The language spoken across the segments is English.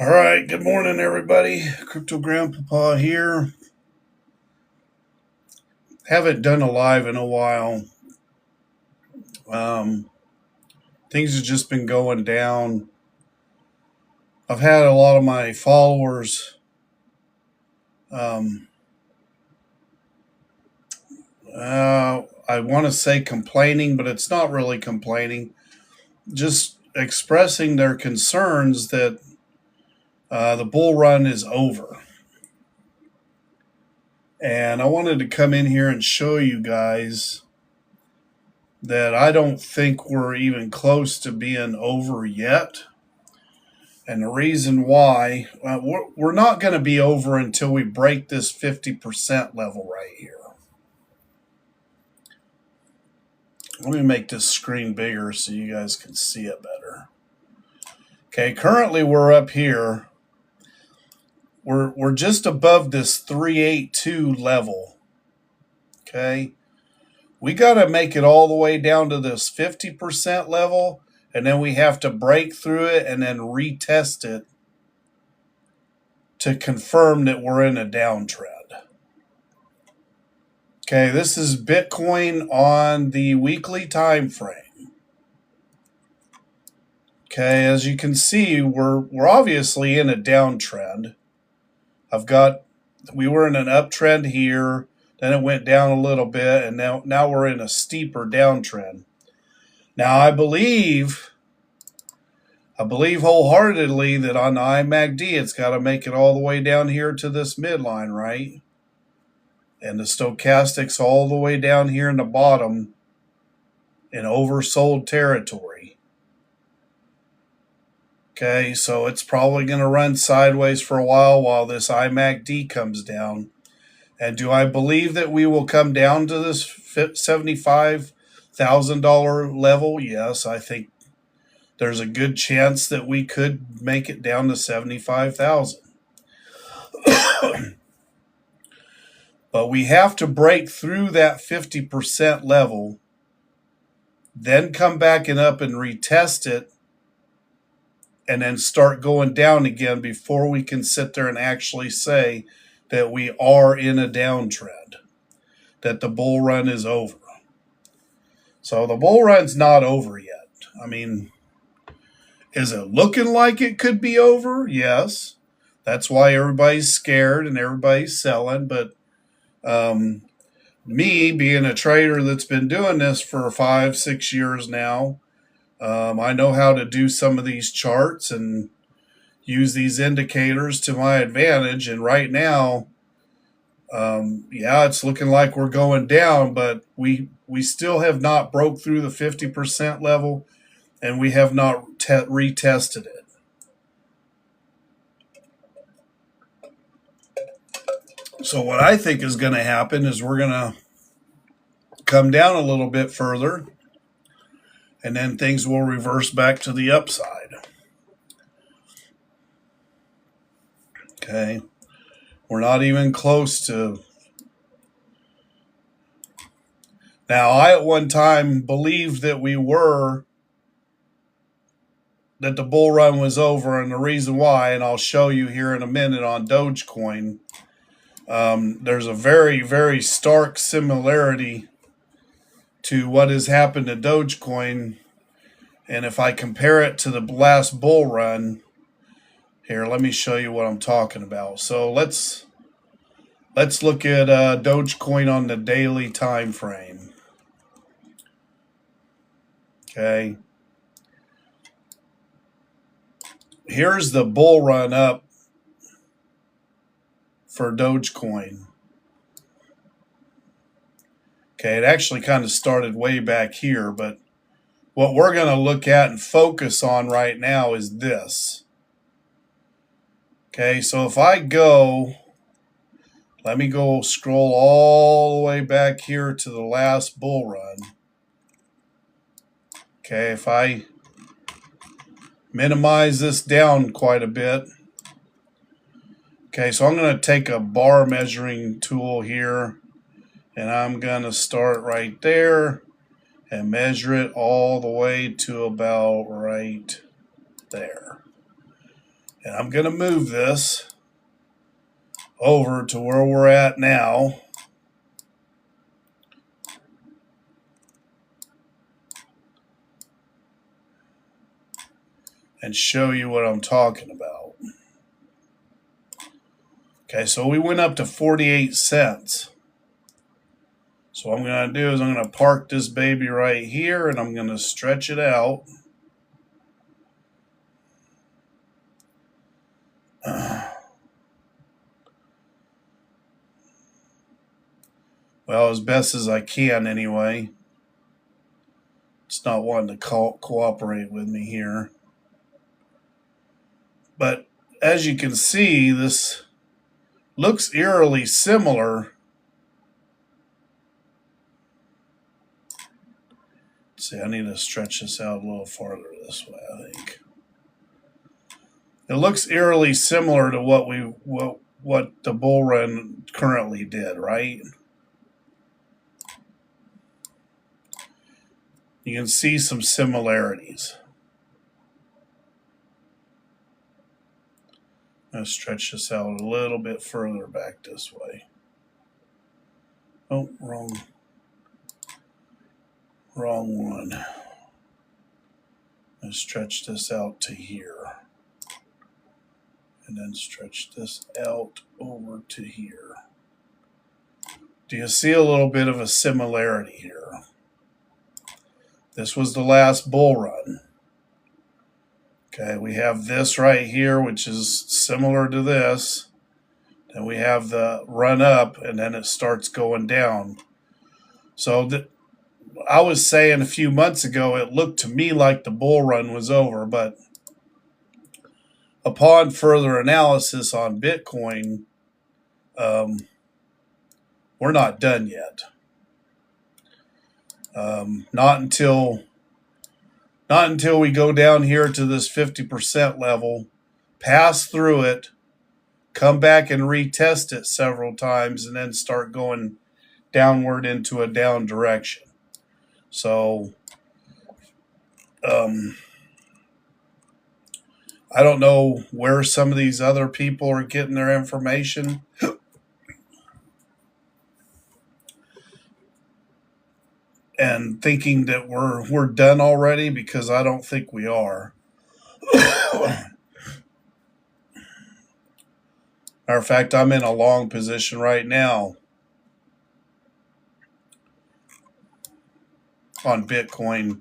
All right, good morning, everybody. Crypto Grandpapa here. Haven't done a live in a while. Um, Things have just been going down. I've had a lot of my followers, um, I want to say complaining, but it's not really complaining, just expressing their concerns that the bull run is over. And I wanted to come in here and show you guys that I don't think we're even close to being over yet. And the reason why, we're not going to be over until we break this 50% level right here. Let me make this screen bigger so you guys can see it better. Okay, currently we're up here. We're just above this 382 level. Okay, we got to make it all the way down to this 50% level, and then we have to break through it and then retest it to confirm that we're in a downtrend. Okay, this is Bitcoin on the weekly time frame. Okay, as you can see, we're obviously in a downtrend. We were in an uptrend here, then it went down a little bit, and now we're in a steeper downtrend. Now I believe wholeheartedly that on the IMACD it's got to make it all the way down here to this midline, right? And the stochastics all the way down here in the bottom in oversold territory. Okay, so it's probably going to run sideways for a while this IMACD comes down. And do I believe that we will come down to this $75,000 level? Yes, I think there's a good chance that we could make it down to 75,000. But we have to break through that 50% level, then come back and up and retest it, and then start going down again before we can sit there and actually say that we are in a downtrend, that the bull run is over. So the bull run's not over yet. I mean, is it looking like it could be over? Yes. That's why everybody's scared and everybody's selling. But me being a trader that's been doing this for 5-6 years now, I know how to do some of these charts and use these indicators to my advantage. And right now, it's looking like we're going down, but we still have not broke through the 50% level, and we have not retested it. So what I think is going to happen is we're going to come down a little bit further, and then things will reverse back to the upside. Okay. We're not even close to. Now, I at one time believed that that the bull run was over, and the reason why, and I'll show you here in a minute on Dogecoin, there's a very, very stark similarity to what has happened to Dogecoin. And if I compare it to the last bull run, here, let me show you what I'm talking about. So let's look at Dogecoin on the daily time frame. Okay. Here's the bull run up for Dogecoin. Okay, it actually kind of started way back here, but what we're going to look at and focus on right now is this. Okay, so if I go, let me go scroll all the way back here to the last bull run. Okay, if I minimize this down quite a bit. Okay, so I'm going to take a bar measuring tool here, and I'm going to start right there and measure it all the way to about right there. And I'm going to move this over to where we're at now. And show you what I'm talking about. Okay, so we went up to 48 cents. So what I'm going to do is I'm going to park this baby right here and I'm going to stretch it out. Well, as best as I can anyway. It's not wanting to cooperate with me here. But as you can see, this looks eerily similar. Let's see, I need to stretch this out a little farther this way, I think. It looks eerily similar to what the bull run currently did, right? You can see some similarities. I'm going to stretch this out a little bit further back this way. Oh, wrong one. I'm going to stretch this out to here. And then stretch this out over to here. Do you see a little bit of a similarity here? This was the last bull run. Okay, we have this right here, which is similar to this. Then we have the run up, and then it starts going down. So I was saying a few months ago, it looked to me like the bull run was over, but upon further analysis on Bitcoin, we're not done yet. Not until we go down here to this 50% level, pass through it, come back and retest it several times, and then start going downward into a down direction. So, I don't know where some of these other people are getting their information. And thinking that we're done already, because I don't think we are. Matter of fact, I'm in a long position right now on Bitcoin.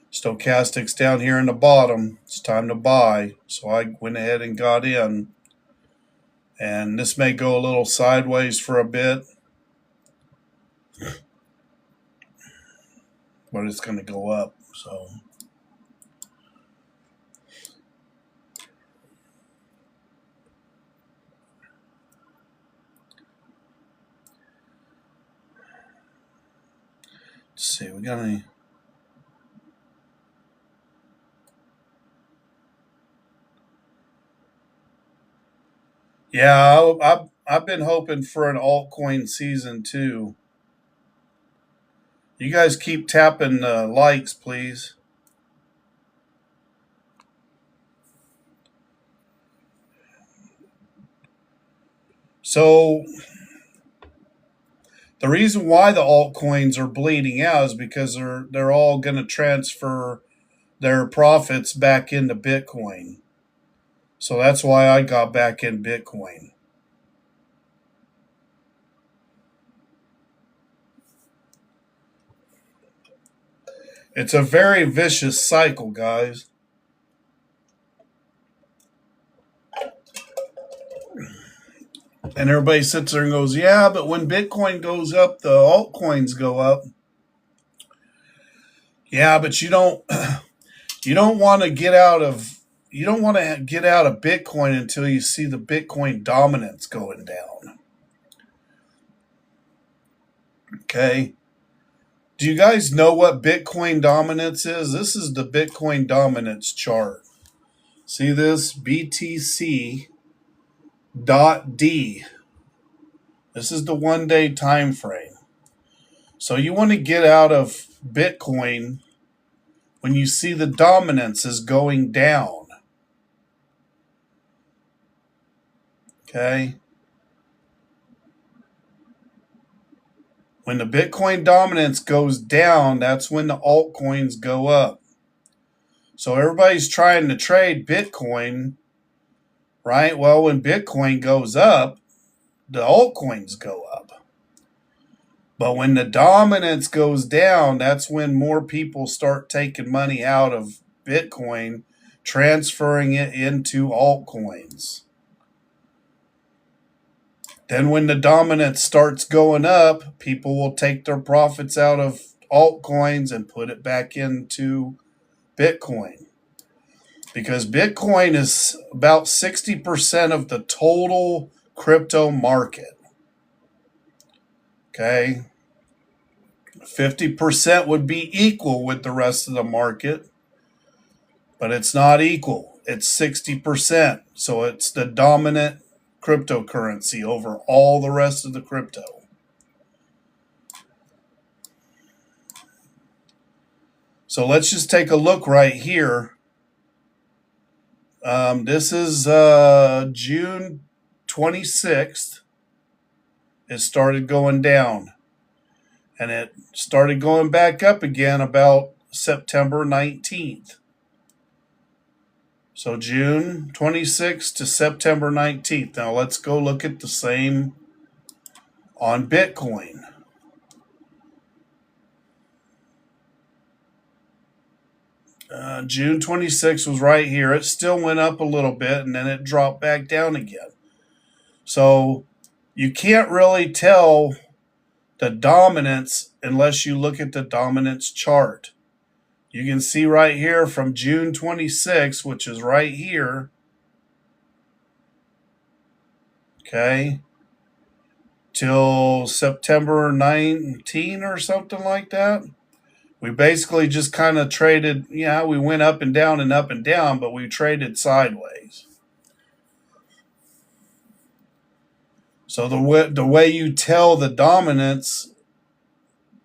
Stochastic's down here in the bottom. It's time to buy. So I went ahead and got in. And this may go a little sideways for a bit, but it's going to go up. So let's see, we got any? Yeah, I've been hoping for an altcoin season too. You guys keep tapping likes, please. So the reason why the altcoins are bleeding out is because they're all going to transfer their profits back into Bitcoin. So that's why I got back in Bitcoin. It's a very vicious cycle, guys. And everybody sits there and goes, yeah, but when Bitcoin goes up, the altcoins go up. Yeah, but you don't want to get out of Bitcoin until you see the Bitcoin dominance going down. Okay. Do you guys know what Bitcoin dominance is? This is the Bitcoin dominance chart. See this? BTC.D. This is the 1 day time frame. So you want to get out of Bitcoin when you see the dominance is going down. Okay. When the Bitcoin dominance goes down, that's when the altcoins go up. So everybody's trying to trade Bitcoin, right? Well, when Bitcoin goes up, the altcoins go up. But when the dominance goes down, that's when more people start taking money out of Bitcoin, transferring it into altcoins. Then when the dominance starts going up, people will take their profits out of altcoins and put it back into Bitcoin. Because Bitcoin is about 60% of the total crypto market. Okay. 50% would be equal with the rest of the market, but it's not equal. It's 60%. So it's the dominant cryptocurrency over all the rest of the crypto. So let's just take a look right here. This is June 26th. It started going down. And it started going back up again about September 19th. So June 26th to September 19th. Now let's go look at the same on Bitcoin. June 26th was right here. It still went up a little bit and then it dropped back down again. So you can't really tell the dominance unless you look at the dominance chart. You can see right here from June 26, which is right here, okay, till September 19 or something like that. We basically just kind of traded, we went up and down, but we traded sideways. So the way you tell the dominance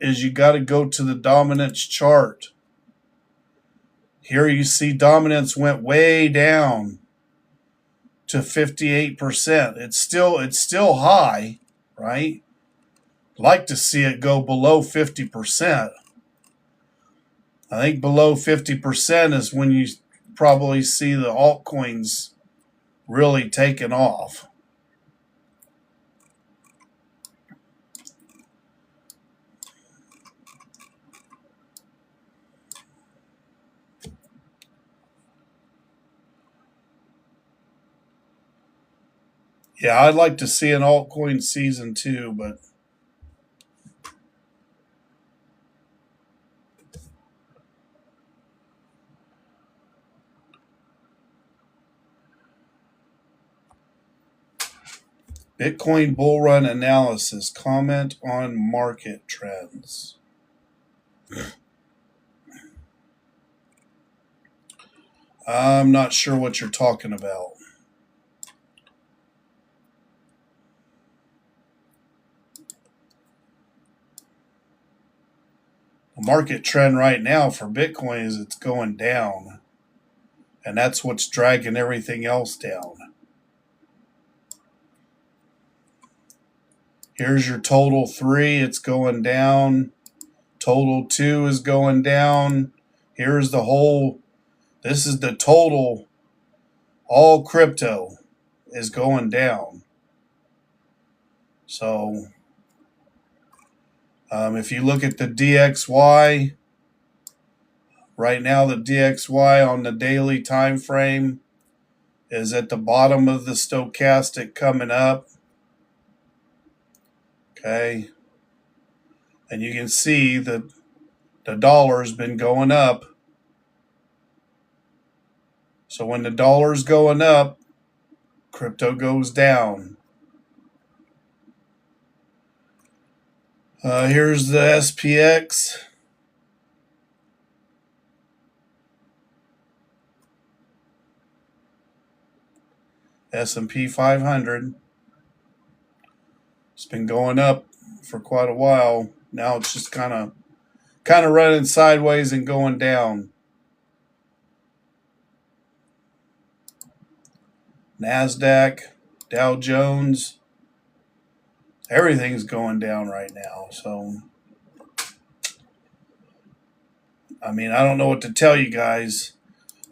is you got to go to the dominance chart. Here you see dominance went way down to 58%. It's still high, right? Like to see it go below 50%. I think below 50% is when you probably see the altcoins really taking off. Yeah, I'd like to see an altcoin season too, but Bitcoin bull run analysis. Comment on market trends. I'm not sure what you're talking about. The market trend right now for Bitcoin is it's going down. And that's what's dragging everything else down. Here's your total 3. It's going down. Total 2 is going down. Here's the whole. This is the total. All crypto is going down. So if you look at the DXY, right now the DXY on the daily time frame is at the bottom of the stochastic coming up. Okay. And you can see that the dollar's been going up. So when the dollar's going up, crypto goes down. Here's the SPX. S&P 500. It's been going up for quite a while. Now it's just kind of running sideways and going down. NASDAQ, Dow Jones, everything's going down right now. So, I mean, I don't know what to tell you guys.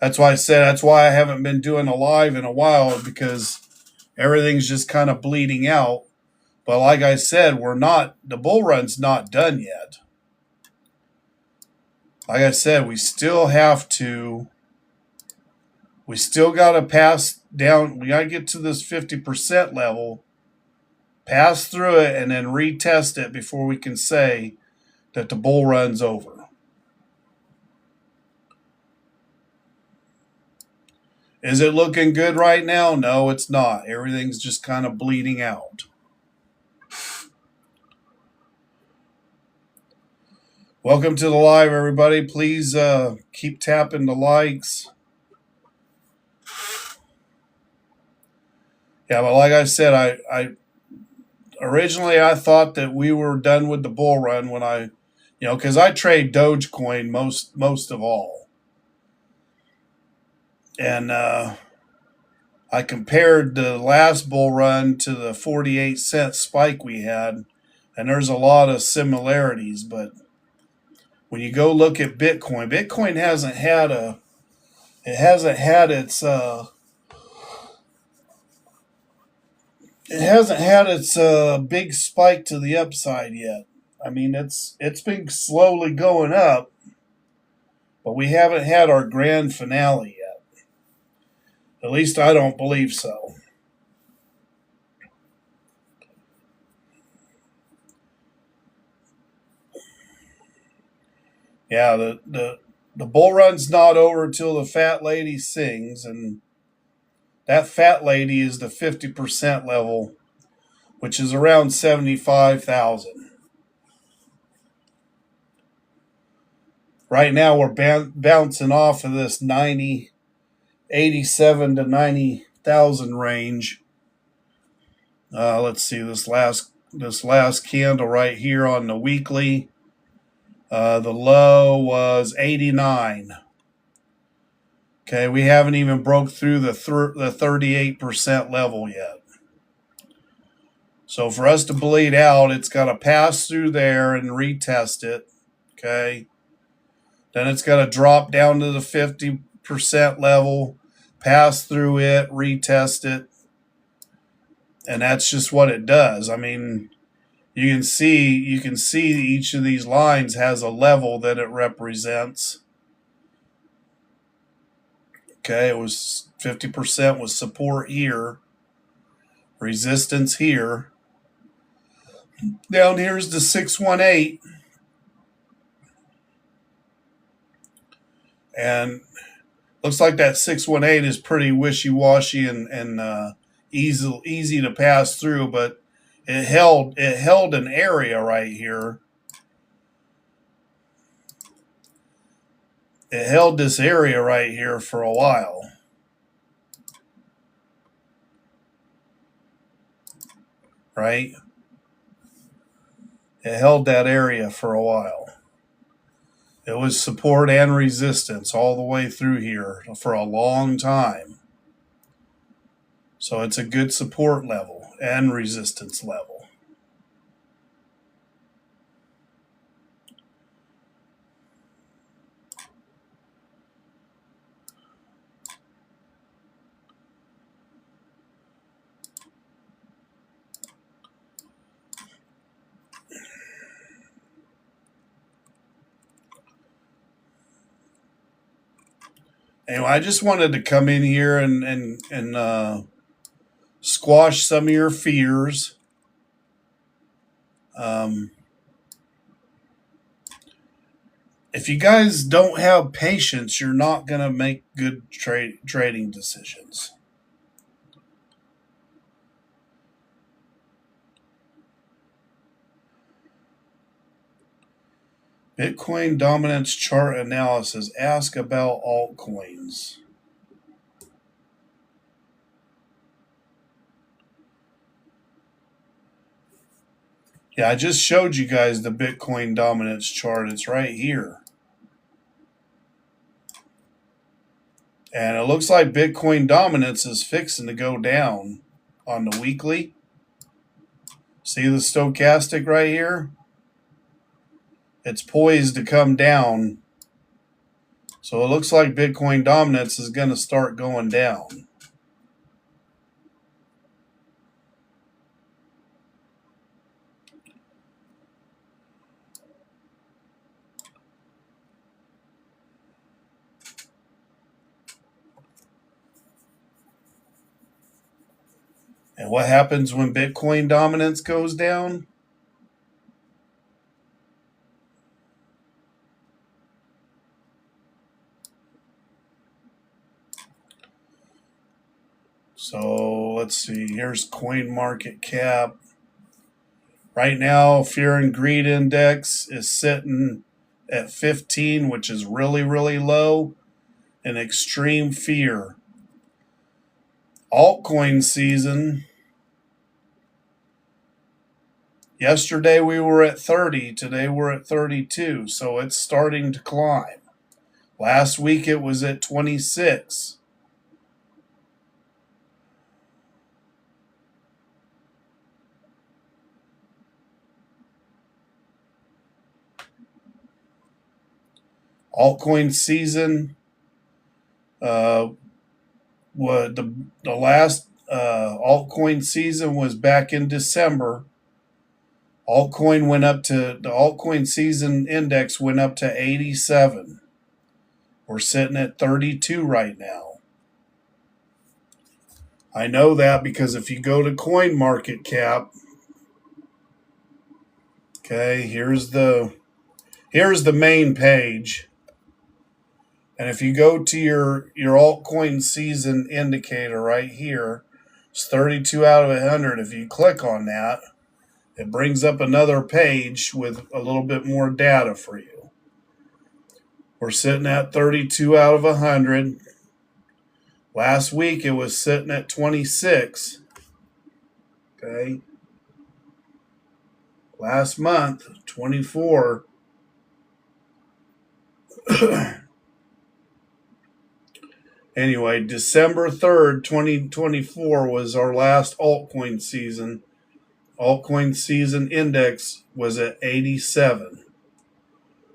That's why I said that's why I haven't been doing a live in a while, because everything's just kind of bleeding out. But like I said, the bull run's not done yet. Like I said, we still got to pass down. We got to get to this 50% level, pass through it, and then retest it before we can say that the bull run's over. Is it looking good right now? No, it's not. Everything's just kind of bleeding out. Welcome to the live, everybody. Please keep tapping the likes. Yeah, but like I said, I originally I thought that we were done with the bull run when because I trade Dogecoin most of all, and I compared the last bull run to the 48-cent spike we had, and there's a lot of similarities, but when you go look at Bitcoin hasn't had its big spike to the upside yet. I mean, it's been slowly going up, but we haven't had our grand finale yet. At least I don't believe so. Yeah, the bull run's not over till the fat lady sings, and that fat lady is the 50% level, which is around 75,000. Right now we're bouncing off of this 87 to 90,000 range. Let's see, this last candle right here on the weekly, the low was 89. Okay, we haven't even broke through the 38% level yet. So for us to bleed out, it's got to pass through there and retest it. Okay, then it's got to drop down to the 50% level, pass through it, retest it, and that's just what it does. I mean, you can see each of these lines has a level that it represents. Okay, it was 50% was support here, resistance here. Down here's the 618, and looks like that 618 is pretty wishy-washy and easy to pass through, but it held an area right here. It held this area right here for a while. Right? It held that area for a while. It was support and resistance all the way through here for a long time. So it's a good support level and resistance level. Anyway, I just wanted to come in here and squash some of your fears. If you guys don't have patience, you're not going to make good trading decisions. Bitcoin dominance chart analysis. Ask about altcoins. Yeah, I just showed you guys the Bitcoin dominance chart. It's right here. And it looks like Bitcoin dominance is fixing to go down on the weekly. See the stochastic right here? It's poised to come down. So it looks like Bitcoin dominance is going to start going down. And what happens when Bitcoin dominance goes down? So let's see. Here's coin market cap. Right now, fear and greed index is sitting at 15, which is really, really low, and extreme fear. Altcoin season. Yesterday we were at 30. Today we're at 32. So it's starting to climb. Last week it was at 26. Altcoin season. What the last altcoin season was back in December. Altcoin went up to the altcoin season index went up to 87. We're sitting at 32 right now. I know that because if you go to coin market cap, okay, here's the main page. And if you go to your altcoin season indicator right here, it's 32 out of 100. If you click on that, it brings up another page with a little bit more data for you. We're sitting at 32 out of 100. Last week it was sitting at 26. Okay. Last month, 24. Anyway, December 3rd, 2024 was our last altcoin season. Altcoin season index was at 87.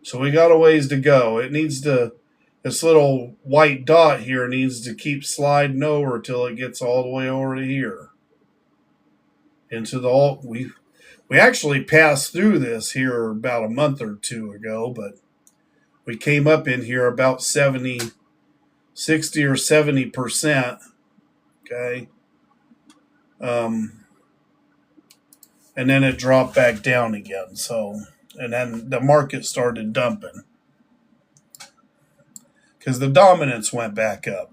So we got a ways to go. It needs to, this little white dot here needs to keep sliding over till it gets all the way over to here. Into the alt. We actually passed through this here about a month or two ago, but we came up in here about 60 or 70%. Okay. And then it dropped back down again. So, and then the market started dumping because the dominance went back up.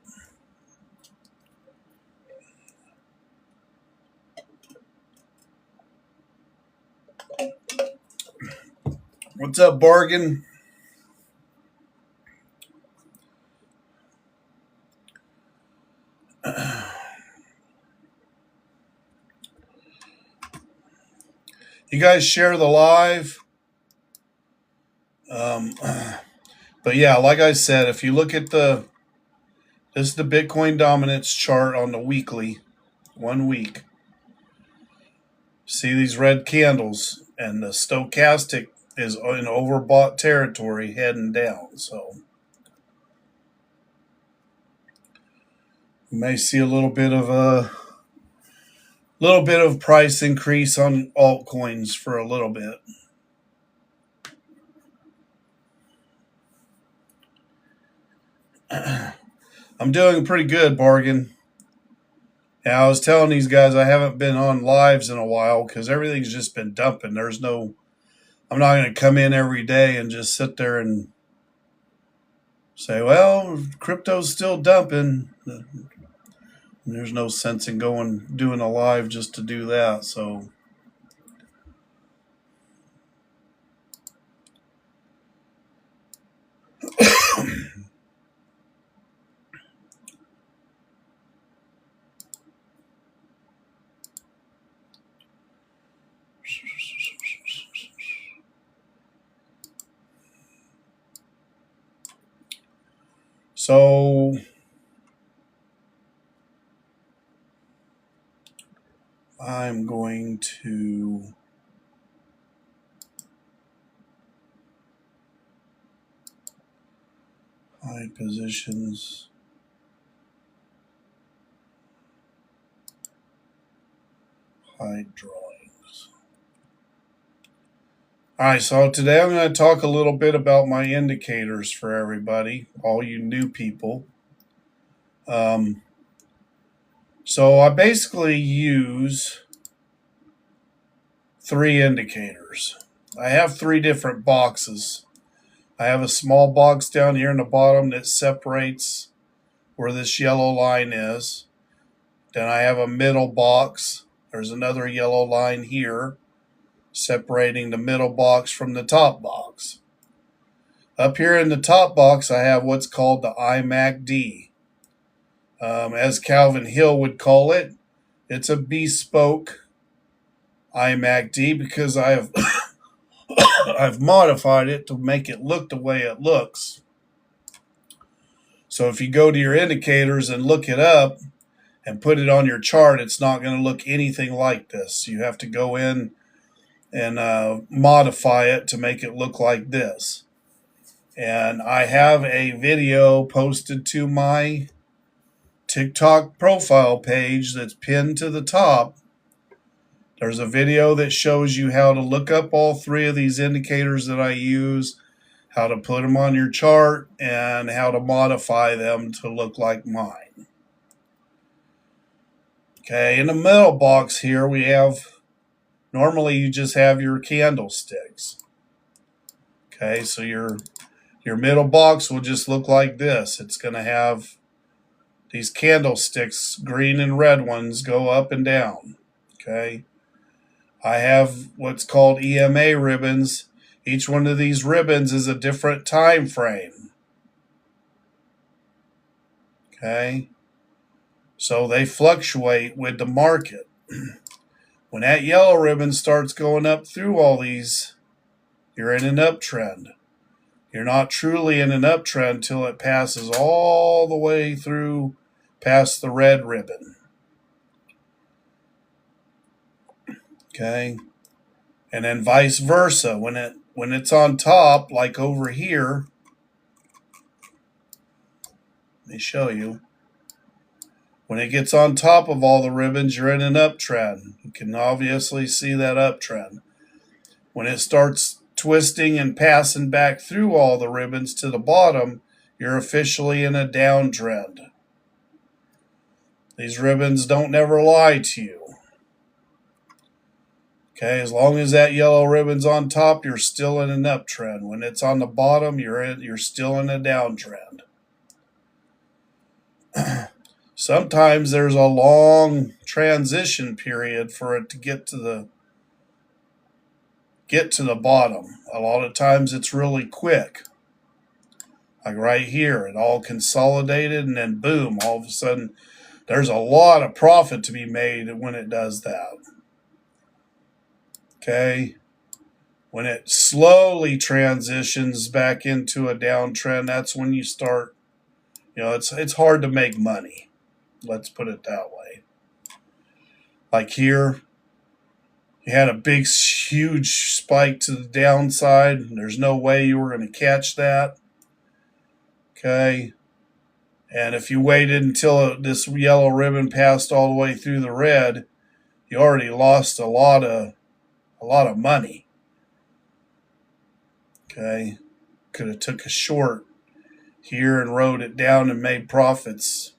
What's up, Bargain? You guys share the live. But yeah, like I said, if you look at this is the Bitcoin dominance chart on the weekly, 1 week. See these red candles, and the stochastic is in overbought territory heading down. So you may see a little bit of price increase on altcoins for a little bit. I'm doing pretty good, Bargain. Yeah, I was telling these guys I haven't been on lives in a while because everything's just been dumping. I'm not going to come in every day and just sit there and say, well, crypto's still dumping. There's no sense in doing a live just to do that. So I'm going to hide positions. Hide drawings. All right, so today I'm going to talk a little bit about my indicators for everybody, all you new people. So I basically use 3 indicators. I have 3 different boxes. I have a small box down here in the bottom that separates where this yellow line is. Then I have a middle box. There's another yellow line here separating the middle box from the top box. Up here in the top box, I have what's called the IMACD. As Calvin Hill would call it, it's a bespoke IMACD because I've modified it to make it look the way it looks. So if you go to your indicators and look it up and put it on your chart, it's not going to look anything like this. You have to go in and modify it to make it look like this. And I have a video posted to my TikTok profile page that's pinned to the top. There's a video that shows you how to look up all 3 of these indicators that I use, how to put them on your chart, and how to modify them to look like mine. Okay, in the middle box here we have, normally you just have your candlesticks. Okay, so your middle box will just look like this. It's going to have these candlesticks, green and red ones, go up and down. Okay, I have what's called EMA ribbons. Each one of these ribbons is a different time frame. Okay, so they fluctuate with the market. When that yellow ribbon starts going up through all these, you're in an uptrend. You're not truly in an uptrend till it passes all the way through past the red ribbon. Okay, and then vice versa. When it's on top, like over here, let me show you. When it gets on top of all the ribbons, you're in an uptrend. You can obviously see that uptrend. When it starts twisting and passing back through all the ribbons to the bottom, you're officially in a downtrend. These ribbons don't never lie to you. Okay, as long as that yellow ribbon's on top, you're still in an uptrend. When it's on the bottom, you're still in a downtrend. Sometimes there's a long transition period for it to get to the bottom. A lot of times it's really quick. Like right here, it all consolidated and then boom, all of a sudden there's a lot of profit to be made when it does that. Okay. When it slowly transitions back into a downtrend, that's when you start, it's hard to make money. Let's put it that way. Like here, you had a big, huge spike to the downside. And there's no way you were going to catch that. Okay. And if you waited until this yellow ribbon passed all the way through the red, you already lost a lot of money. Okay. Could have took a short here and rode it down and made profits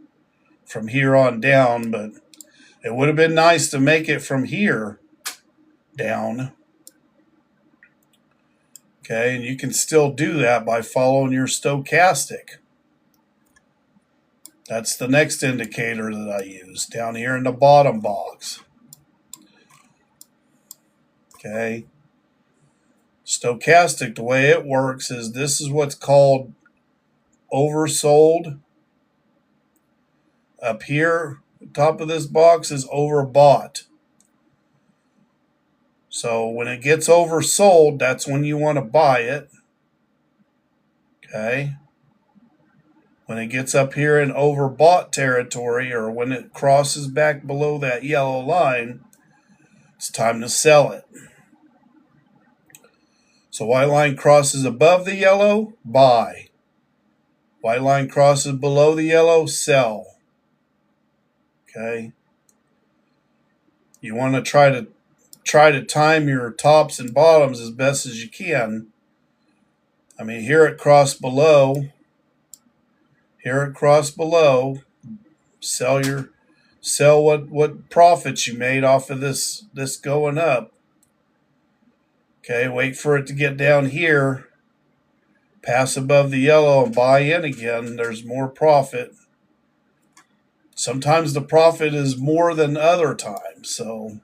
from here on down, but it would have been nice to make it from here down. Okay, and you can still do that by following your stochastic. That's the next indicator that I use down here in the bottom box. Okay. Stochastic, the way it works is this is what's called oversold. Up here, the top of this box is overbought. So when it gets oversold, that's when you want to buy it. Okay. When it gets up here in overbought territory, or when it crosses back below that yellow line, It's time to sell it. So white line crosses above the yellow, buy. White line crosses below the yellow, sell. Okay. You want to try to time your tops and bottoms as best as you can. I mean, here it crossed below. Here it crossed below. Sell what profits you made off of this going up. Okay, wait for it to get down here, pass above the yellow and buy in again. There's more profit. Sometimes the profit is more than other times, so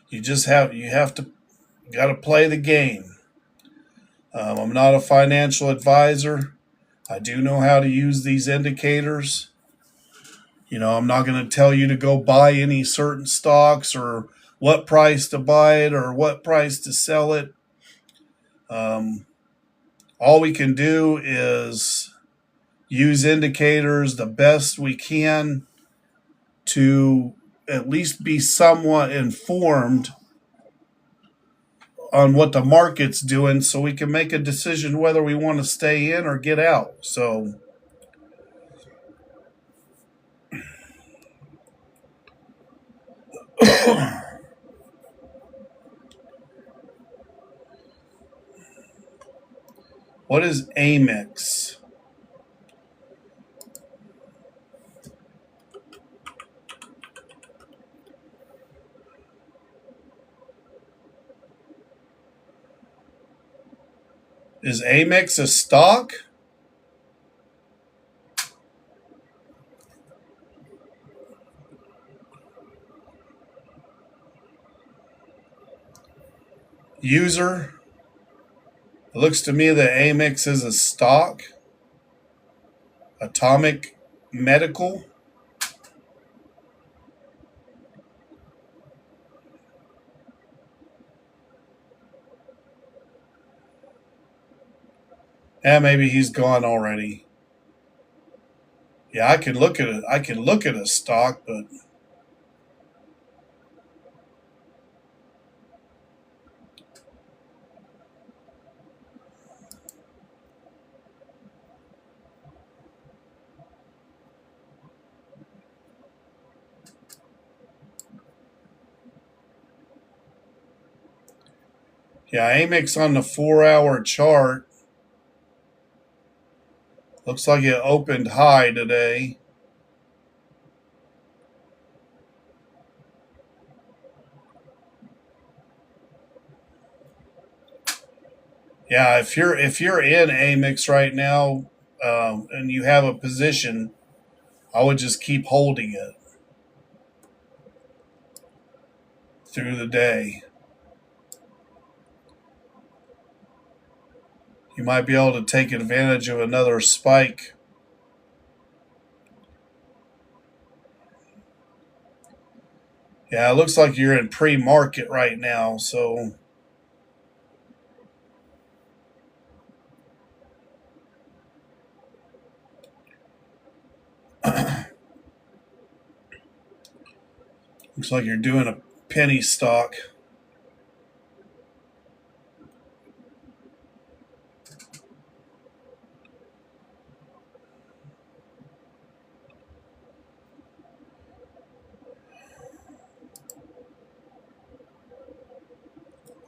you got to play the game. I'm not a financial advisor. I do know how to use these indicators. I'm not going to tell you to go buy any certain stocks or what price to buy it or what price to sell it. All we can do is use indicators the best we can to at least be somewhat informed on what the market's doing so we can make a decision whether we want to stay in or get out. So what is Amex? Is Amex a stock? User? It looks to me that Amex is a stock. Atomic Medical. Yeah, maybe he's gone already. Yeah, I could look at it. I could look at a stock, but yeah, Amex on the 4-hour chart looks like it opened high today. Yeah, if you're in Amex right now and you have a position, I would just keep holding it through the day. You might be able to take advantage of another spike. Yeah, it looks like you're in pre-market right now, so looks like you're doing a penny stock.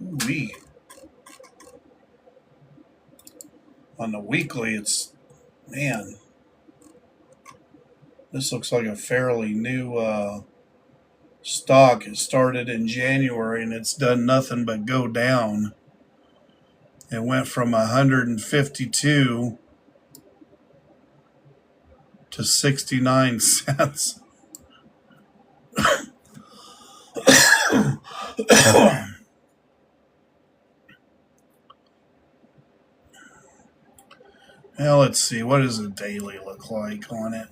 Ooh-wee. On the weekly, man, this looks like a fairly new stock. It started in January and it's done nothing but go down. It went from 152 to 69 cents. Now let's see, what does the daily look like on it?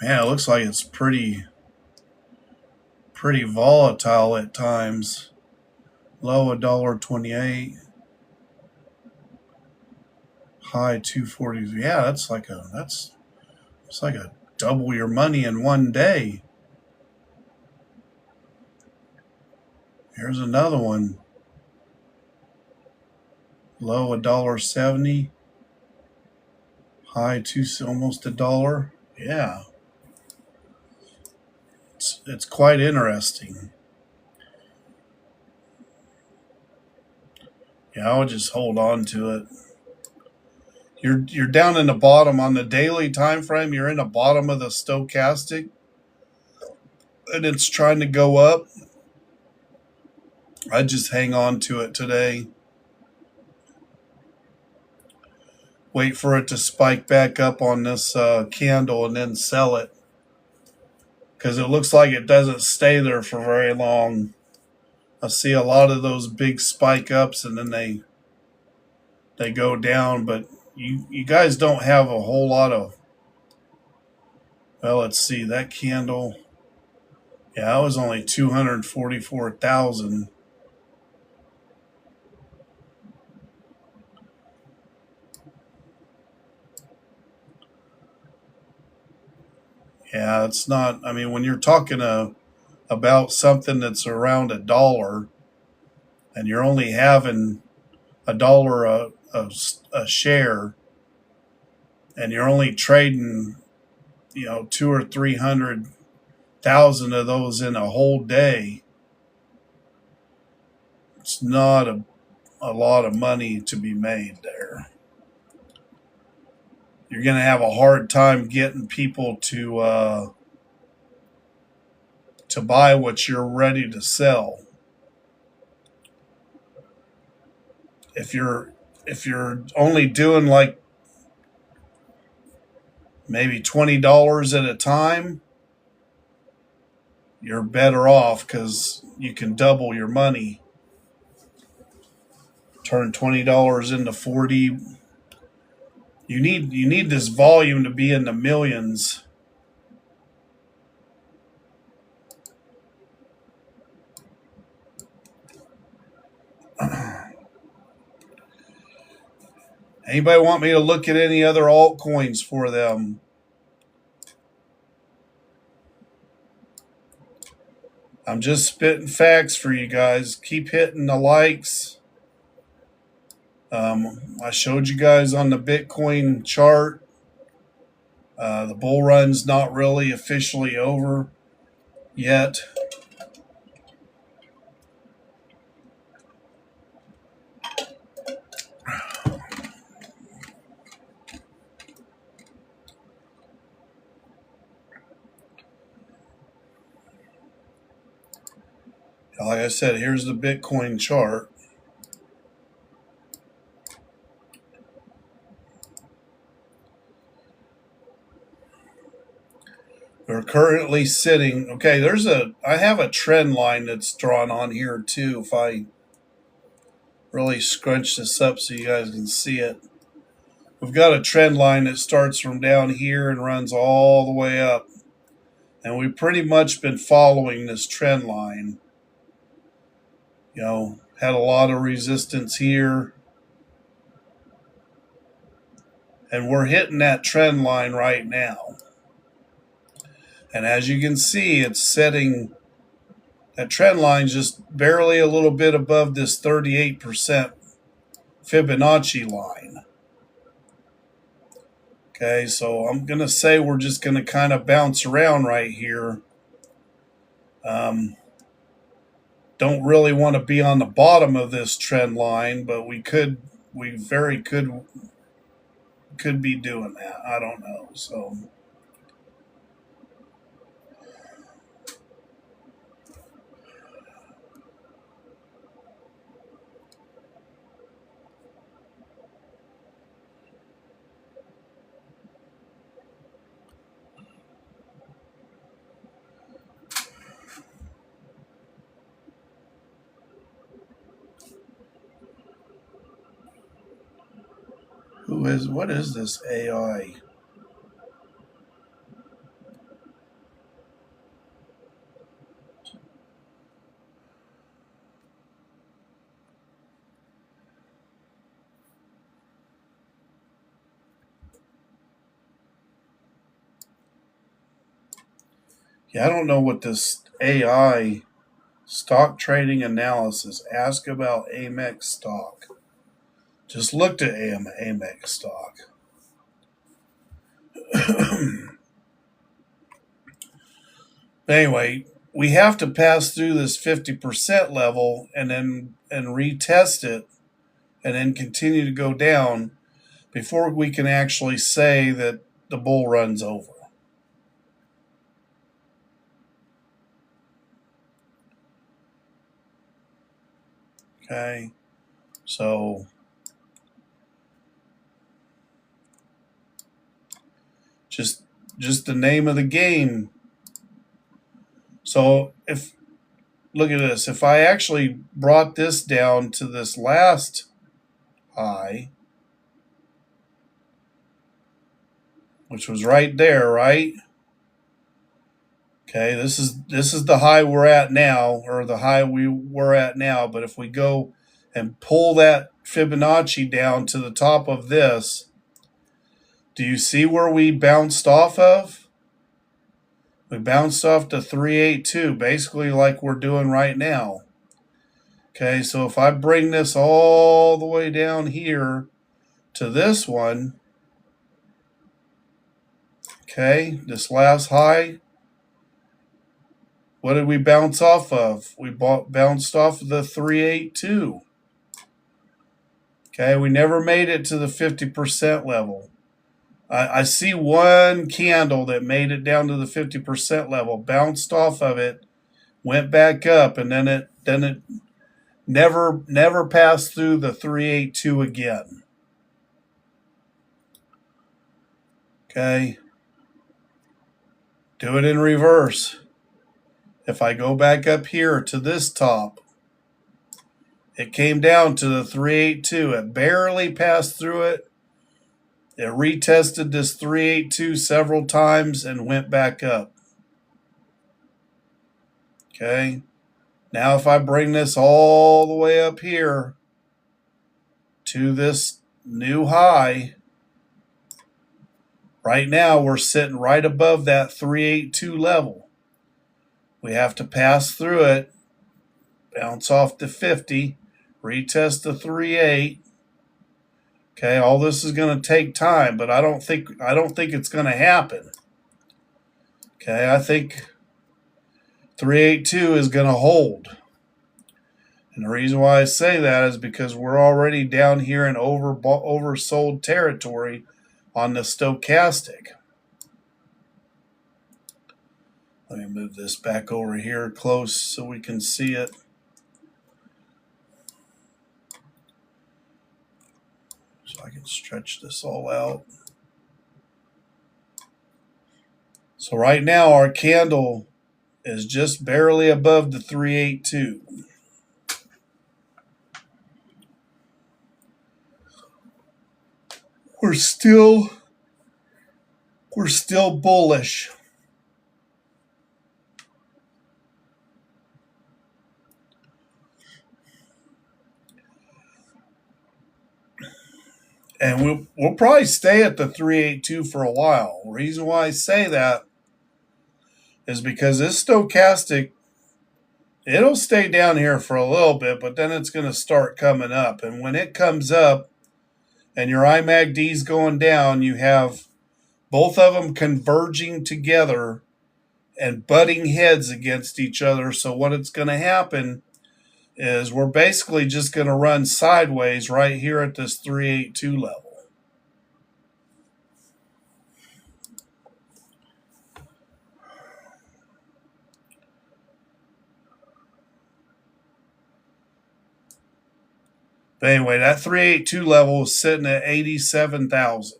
Man, it looks like it's pretty pretty volatile at times. Low $1.28. High 240. Yeah, that's like a double your money in one day. Here's another one. Low $1.70. High almost $1. Yeah. It's quite interesting. Yeah, I would just hold on to it. You're down in the bottom on the daily time frame. You're in the bottom of the stochastic, and it's trying to go up. I just hang on to it today. Wait for it to spike back up on this candle and then sell it, because it looks like it doesn't stay there for very long. I see a lot of those big spike ups and then they go down, but you guys don't have a whole lot of. Well, let's see, that candle. Yeah, that was only 244,000. Yeah, it's not. I mean, when you're talking about something that's around $1, and you're only having $1 a share, and you're only trading, 2 or 300,000 of those in a whole day, it's not a lot of money to be made there. You're going to have a hard time getting people to buy what you're ready to sell. If you're only doing like maybe $20 at a time, you're better off because you can double your money. Turn $20 into 40. You need this volume to be in the millions. Anybody want me to look at any other altcoins for them? I'm just spitting facts for you guys. Keep hitting the likes. I showed you guys on the Bitcoin chart. The bull run's not really officially over yet. Like I said, here's the Bitcoin chart. We're currently sitting. Okay, I have a trend line that's drawn on here too. If I really scrunch this up so you guys can see it. We've got a trend line that starts from down here and runs all the way up. And we've pretty much been following this trend line. Had a lot of resistance here. And we're hitting that trend line right now. And as you can see, it's setting, that trend line just barely a little bit above this 38% Fibonacci line. Okay, so I'm going to say we're just going to kind of bounce around right here. Don't really want to be on the bottom of this trend line, but we very could be doing that. I don't know. So what is this AI? Yeah, I don't know what this AI stock trading analysis. Ask about Amex stock. Just looked at Amex stock. Anyway, we have to pass through this 50% level and retest it and then continue to go down before we can actually say that the bull run's over. Okay, so just the name of the game. So if look at this, if I actually brought this down to this last high, which was right there, right? Okay, this is the high we're at now, or the high we were at now. But if we go and pull that Fibonacci down to the top of this, do you see where we bounced off of? We bounced off to 382, basically like we're doing right now. Okay, so if I bring this all the way down here to this one, okay, this last high, what did we bounce off of? We bounced off of the 382. Okay, we never made it to the 50% level. I see one candle that made it down to the 50% level, bounced off of it, went back up, and then it never passed through the 382 again. Okay, do it in reverse. If I go back up here to this top, it came down to the 382. It barely passed through it. It retested this 382 several times and went back up. Okay. Now if I bring this all the way up here to this new high, right now we're sitting right above that 382 level. We have to pass through it, bounce off to 50, retest the 3.8. Okay, all this is going to take time, but I don't think it's going to happen. Okay, I think 382 is going to hold. And the reason why I say that is because we're already down here in oversold territory on the stochastic. Let me move this back over here close so we can see it. So I can stretch this all out. So right now our candle is just barely above the 382. We're still bullish. And we'll probably stay at the 382 for a while. The reason why I say that is because this stochastic, it'll stay down here for a little bit, but then it's going to start coming up. And when it comes up and your IMACD's going down, you have both of them converging together and butting heads against each other. So what it's going to happen is we're basically just going to run sideways right here at this 382 level. But anyway, that 382 level is sitting at 87,000.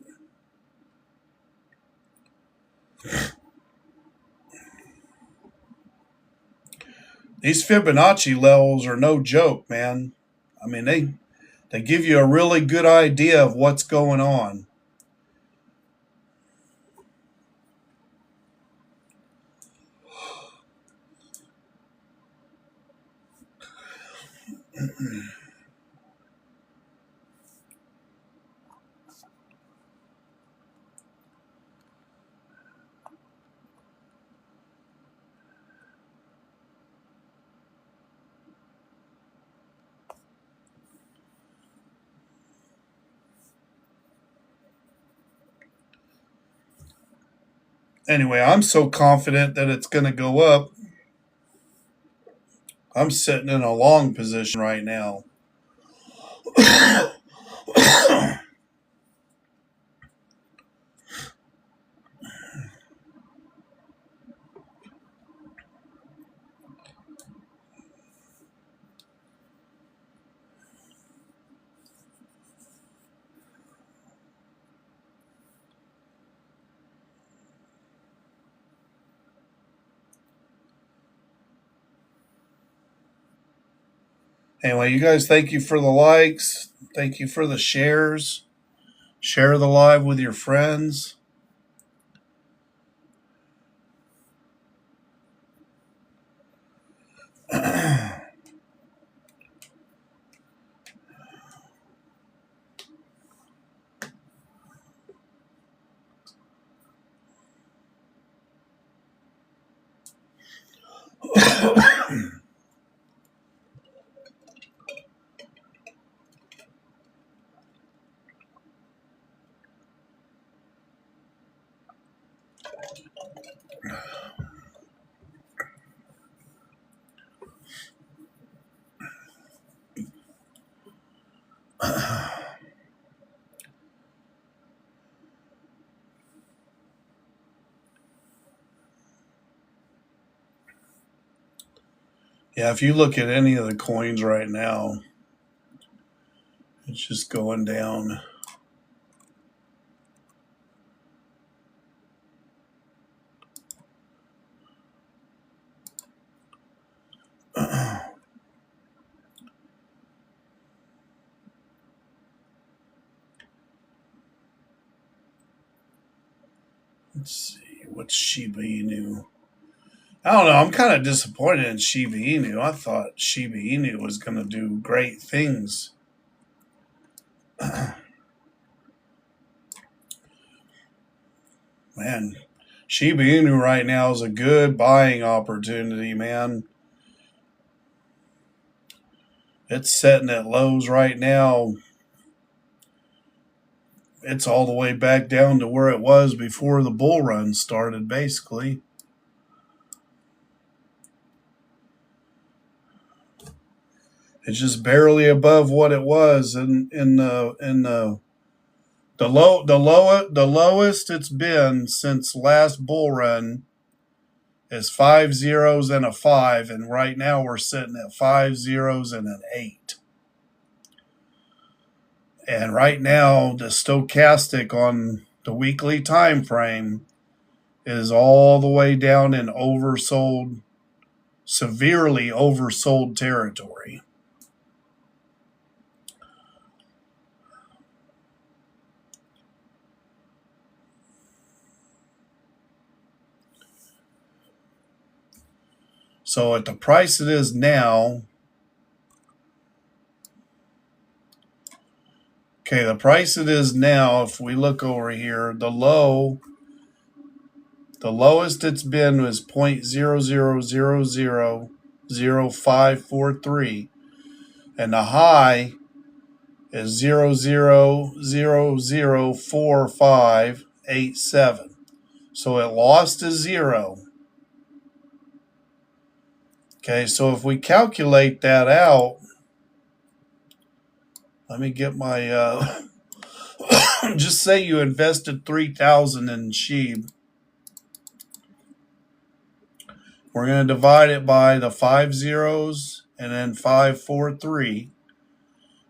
These Fibonacci levels are no joke, man. I mean, they give you a really good idea of what's going on. Anyway, I'm so confident that it's going to go up. I'm sitting in a long position right now. Anyway, you guys, thank you for the likes. Thank you for the shares. Share the live with your friends. Yeah, if you look at any of the coins right now, it's just going down. Let's see, what's Shiba Inu? I don't know. I'm kind of disappointed in Shiba Inu. I thought Shiba Inu was going to do great things. Man, Shiba Inu right now is a good buying opportunity, man. It's setting at lows right now. It's all the way back down to where it was before the bull run started, basically. It's just barely above what it was in the lowest it's been since last bull run is 5 zeros and a 5, and right now we're sitting at 5 zeros and an 8. And right now the stochastic on the weekly time frame is all the way down in oversold, severely oversold territory. So at the price it is now, okay, the price it is now, if we look over here, the lowest it's been was 0.00000543, and the high is 0.00004587. So it lost a zero. Okay, so if we calculate that out, let me get my just say you invested 3,000 in SHIB. We're going to divide it by the 5 zeros and then 543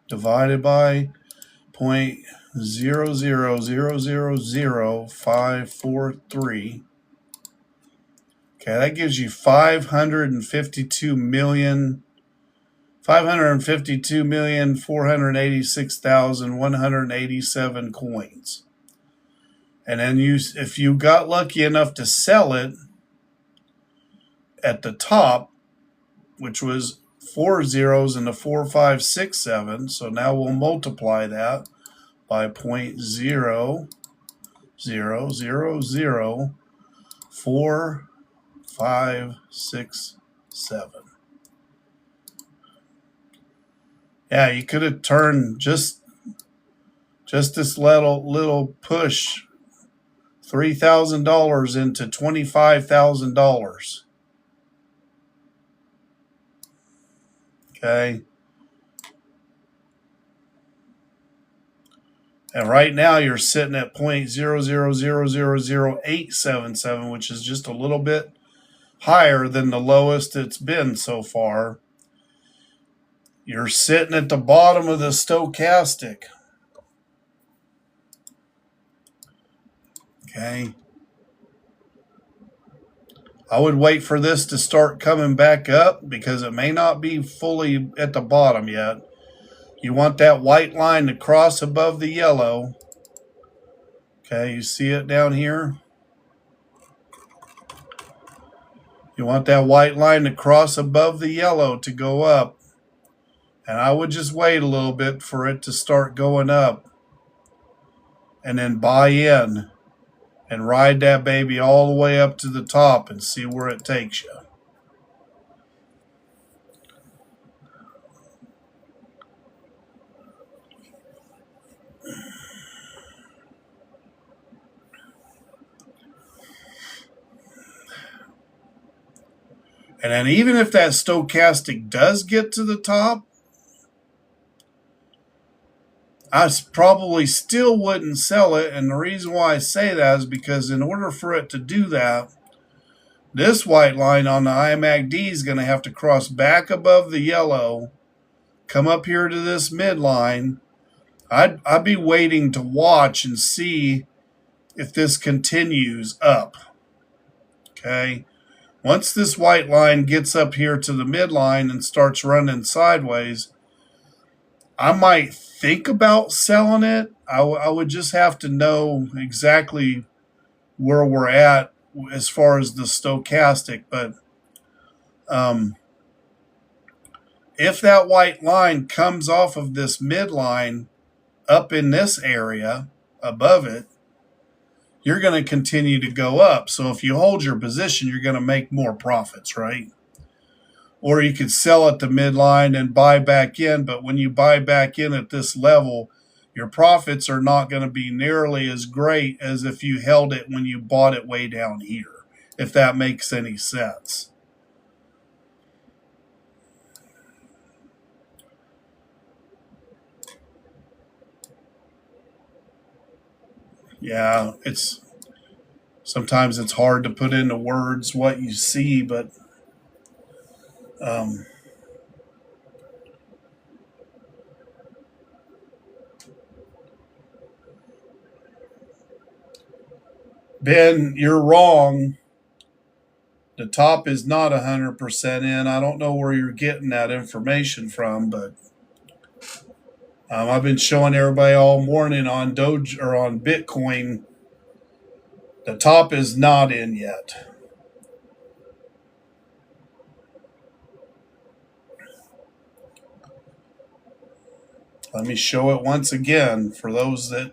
divided by 0.0000543. Okay, that gives you 552,486,187 coins. And then if you got lucky enough to sell it at the top, which was 4 zeros and a 4567, so now we'll multiply that by 0.000457. Yeah, you could have turned just this little push $3,000 into $25,000. Okay. And right now you're sitting at 0.000000877, which is just a little bit higher than the lowest it's been so far. You're sitting at the bottom of the stochastic. Okay. I would wait for this to start coming back up because it may not be fully at the bottom yet. You want that white line to cross above the yellow. Okay, you see it down here? You want that white line to cross above the yellow to go up. And I would just wait a little bit for it to start going up. And then buy in. And ride that baby all the way up to the top and see where it takes you. And then even if that stochastic does get to the top, I probably still wouldn't sell it. And the reason why I say that is because in order for it to do that, this white line on the IMACD is going to have to cross back above the yellow, come up here to this midline. I'd be waiting to watch and see if this continues up. Okay. Once this white line gets up here to the midline and starts running sideways, I might think about selling it. I would just have to know exactly where we're at as far as the stochastic. But if that white line comes off of this midline up in this area above it, you're going to continue to go up. So if you hold your position, you're going to make more profits, right? Or you could sell at the midline and buy back in. But when you buy back in at this level, your profits are not going to be nearly as great as if you held it when you bought it way down here, if that makes any sense. Yeah, sometimes it's hard to put into words what you see, but Ben, you're wrong. The top is not 100% in. I don't know where you're getting that information from, but I've been showing everybody all morning on Doge or on Bitcoin. The top is not in yet. Let me show it once again for those that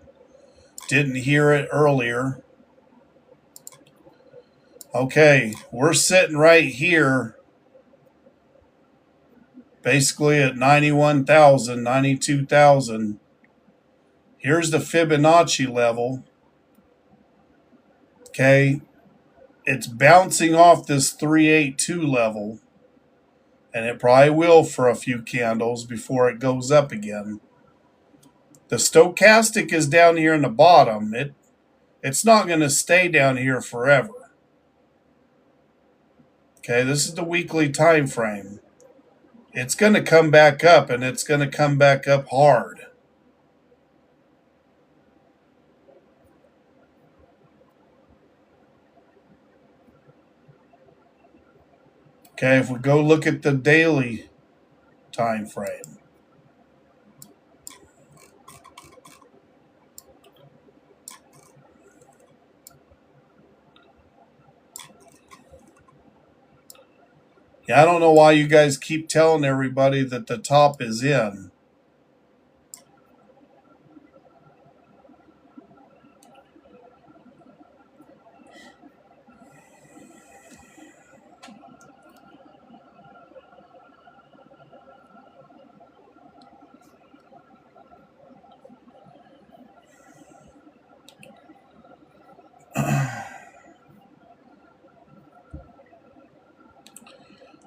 didn't hear it earlier. Okay, we're sitting right here, basically at 91,000, 92,000. Here's the Fibonacci level. Okay, it's bouncing off this 382 level, and it probably will for a few candles before it goes up again. The stochastic is down here in the bottom. It's not going to stay down here forever. Okay, this is the weekly time frame. It's going to come back up, and it's going to come back up hard. Okay, if we go look at the daily time frame. Yeah, I don't know why you guys keep telling everybody that the top is in.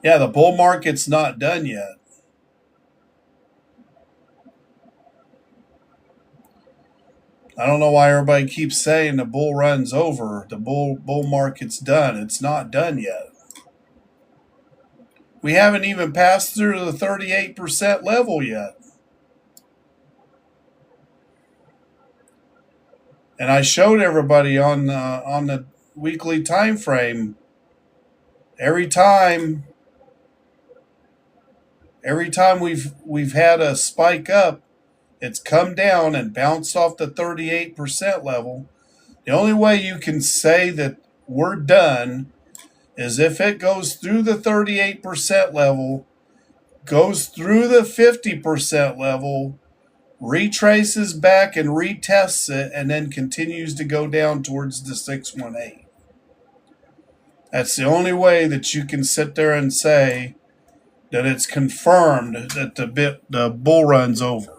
Yeah, the bull market's not done yet. I don't know why everybody keeps saying the bull run's over. The bull market's done. It's not done yet. We haven't even passed through the 38% level yet. And I showed everybody on the weekly time frame. Every time we've had a spike up, it's come down and bounced off the 38% level. The only way you can say that we're done is if it goes through the 38% level, goes through the 50% level, retraces back and retests it, and then continues to go down towards the 618. That's the only way that you can sit there and say that it's confirmed that the bull run's over.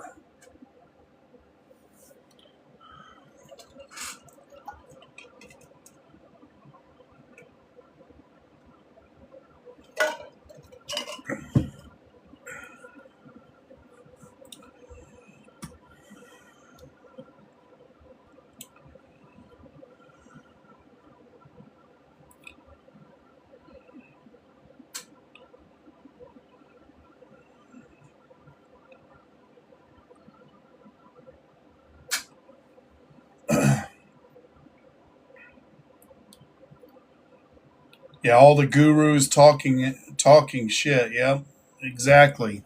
Yeah, all the gurus talking shit. Yeah, exactly.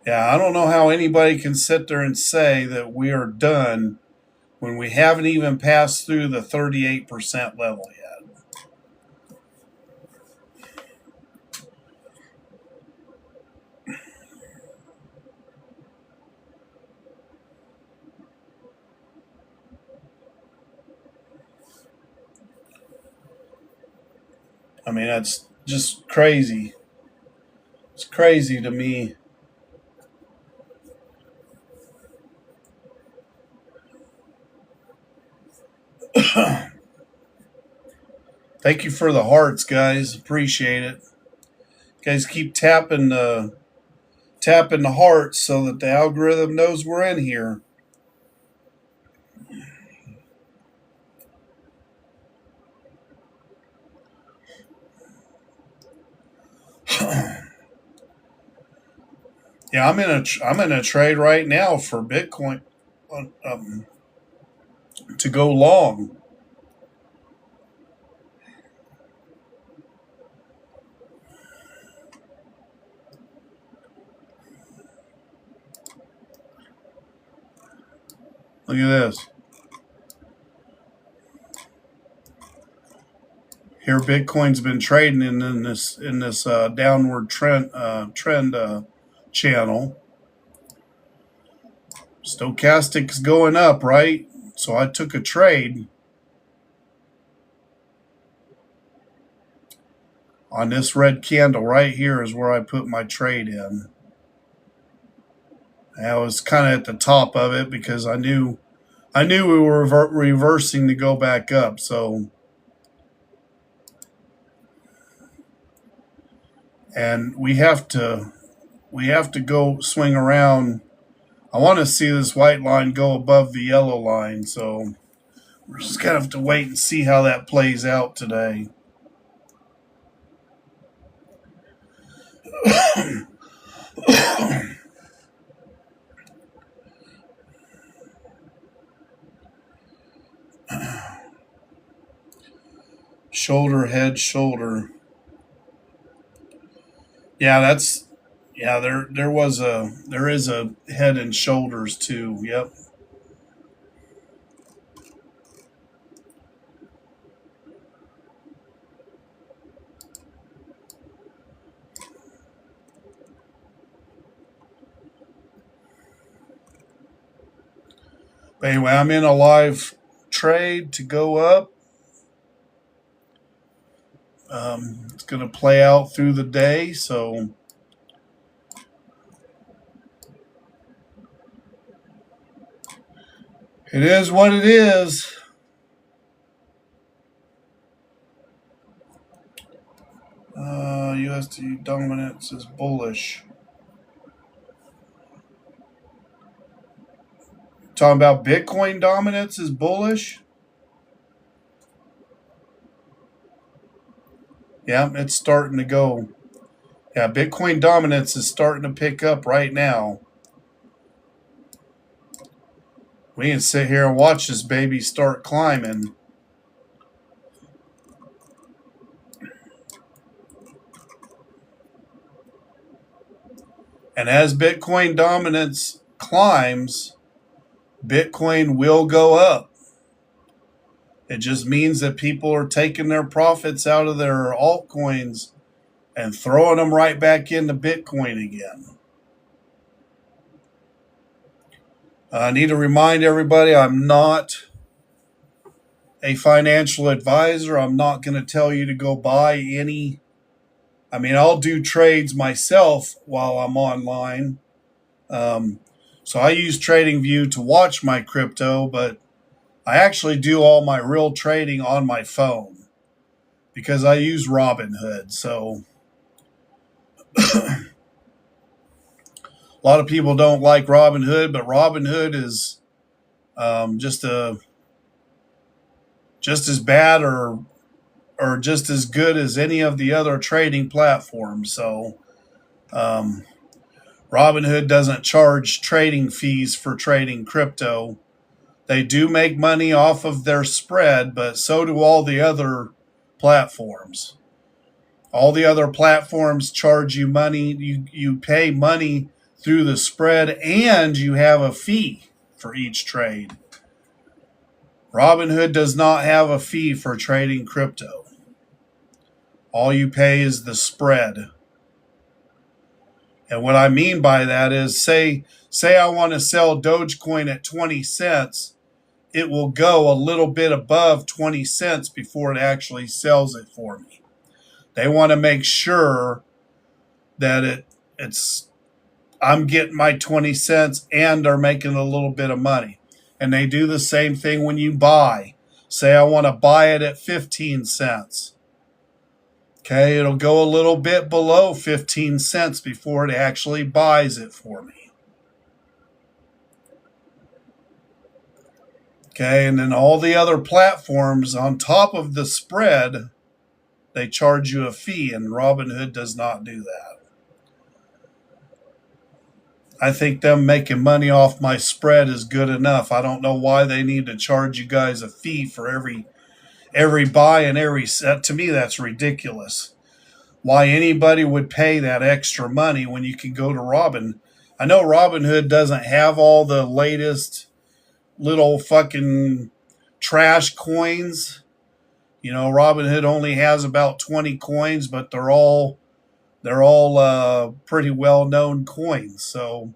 Yeah, I don't know how anybody can sit there and say that we are done when we haven't even passed through the 38% level yet. I mean, that's just crazy. It's crazy to me. Thank you for the hearts, guys. Appreciate it. Guys, keep tapping the hearts so that the algorithm knows we're in here. Yeah, I'm in a trade right now for Bitcoin to go long. Look at this. Here, Bitcoin's been trading in this downward trend channel. Stochastic's going up, right? So I took a trade on this red candle right here is where I put my trade in. I was kind of at the top of it because I knew we were reversing to go back up. So, and we have to go swing around. I want to see this white line go above the yellow line. So we're just gonna have to wait and see how that plays out today. Shoulder, head, shoulder. Yeah, that's yeah. There is a head and shoulders too. Yep. But anyway, I'm in a live trade to go up. It's going to play out through the day, so It is what it is. USD dominance is bullish. Talking about Bitcoin dominance is bullish. Yeah, it's starting to go. Yeah, Bitcoin dominance is starting to pick up right now. We can sit here and watch this baby start climbing. And as Bitcoin dominance climbs, Bitcoin will go up. It just means that people are taking their profits out of their altcoins and throwing them right back into Bitcoin again. I need to remind everybody I'm not a financial advisor. I'm not going to tell you to go buy any. I mean, I'll do trades myself while I'm online. So I use TradingView to watch my crypto, but I actually do all my real trading on my phone because I use Robinhood. So a lot of people don't like Robinhood, but Robinhood is just as bad or just as good as any of the other trading platforms. So Robinhood doesn't charge trading fees for trading crypto. They do make money off of their spread, but so do all the other platforms. All the other platforms charge you money. You pay money through the spread and you have a fee for each trade. Robinhood does not have a fee for trading crypto. All you pay is the spread. And what I mean by that is say I want to sell Dogecoin at 20 cents, it will go a little bit above 20 cents before it actually sells it for me. They want to make sure that it's I'm getting my 20 cents and are making a little bit of money. And they do the same thing when you buy. Say I want to buy it at 15 cents. Okay, it'll go a little bit below 15 cents before it actually buys it for me. Okay, and then all the other platforms on top of the spread, they charge you a fee, and Robinhood does not do that. I think them making money off my spread is good enough. I don't know why they need to charge you guys a fee for every buy and every set. To me, that's ridiculous. Why anybody would pay that extra money when you can go to Robin. I know Robinhood doesn't have all the latest little fucking trash coins. You know, Robinhood only has about 20 coins, but they're all pretty well known coins. So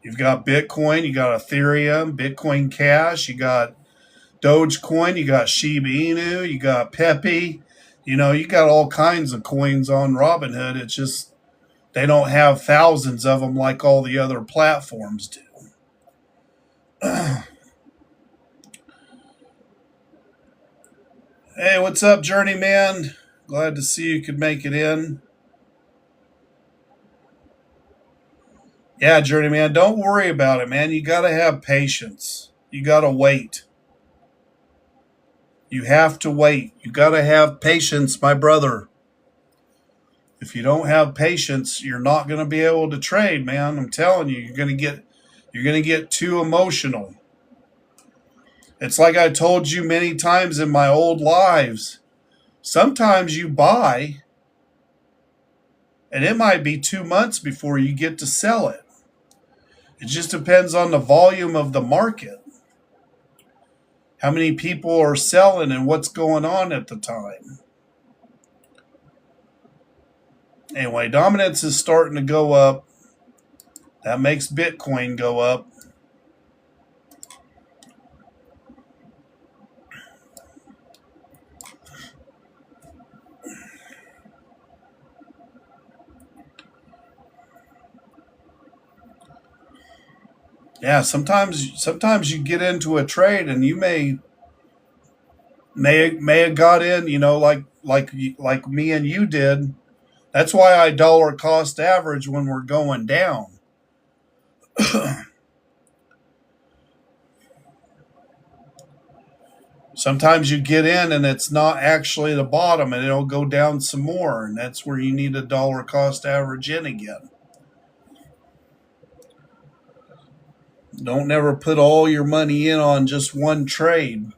you've got Bitcoin, you got Ethereum, Bitcoin Cash, you got Dogecoin, you got Shiba Inu, you got Pepe. You know, you got all kinds of coins on Robinhood. It's just they don't have thousands of them like all the other platforms do. Hey, what's up, Journeyman? Glad to see you could make it in. Yeah, Journeyman, don't worry about it, man. You got to have patience. You got to wait. You have to wait. You got to have patience, my brother. If you don't have patience, you're not going to be able to trade, man. I'm telling you, you're going to get too emotional. It's like I told you many times in my old lives. Sometimes you buy and it might be 2 months before you get to sell it. It just depends on the volume of the market. How many people are selling and what's going on at the time. Anyway, dominance is starting to go up. That makes Bitcoin go up. Yeah, sometimes you get into a trade and you may have got in, like me and you did. That's why I dollar cost average when we're going down. Sometimes you get in and it's not actually the bottom and it'll go down some more, and that's where you need a dollar cost average in again. Don't never put all your money in on just one trade.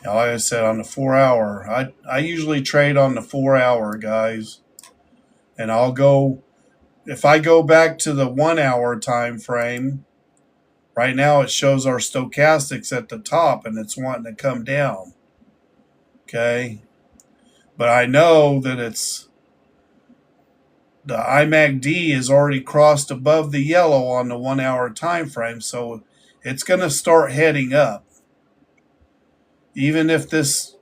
Like I said, on the 4 hour, I usually trade on the 4 hour, guys. And I'll go, if I go back to the 1 hour time frame, right now it shows our stochastics at the top and it's wanting to come down. Okay. But I know that it's the IMACD is already crossed above the yellow on the 1 hour time frame, so it's going to start heading up. Even if this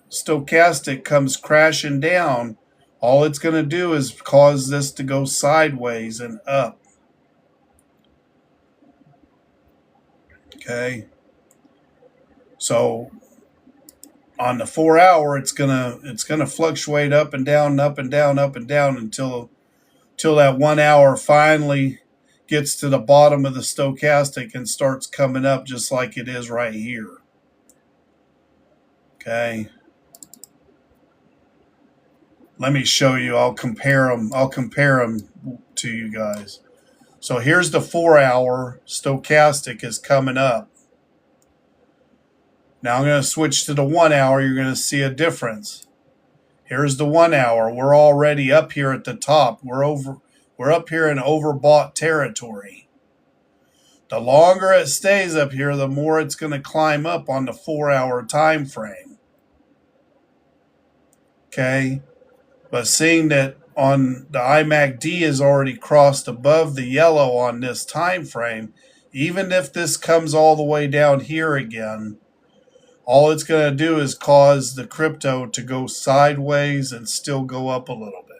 stochastic comes crashing down, all it's going to do is cause this to go sideways and up. Okay. So on the 4 hour, it's gonna fluctuate up and down, up and down, up and down until that 1 hour finally gets to the bottom of the stochastic and starts coming up just like it is right here. Okay. Let me show you. I'll compare them. To you guys. So here's the 4 hour stochastic is coming up. Now I'm going to switch to the 1 hour. You're going to see a difference. Here's the 1 hour. We're already up here at the top. We're up here in overbought territory. The longer it stays up here, the more it's going to climb up on the 4 hour time frame. Okay. But seeing that on the IMACD is already crossed above the yellow on this time frame, even if this comes all the way down here again, all it's going to do is cause the crypto to go sideways and still go up a little bit.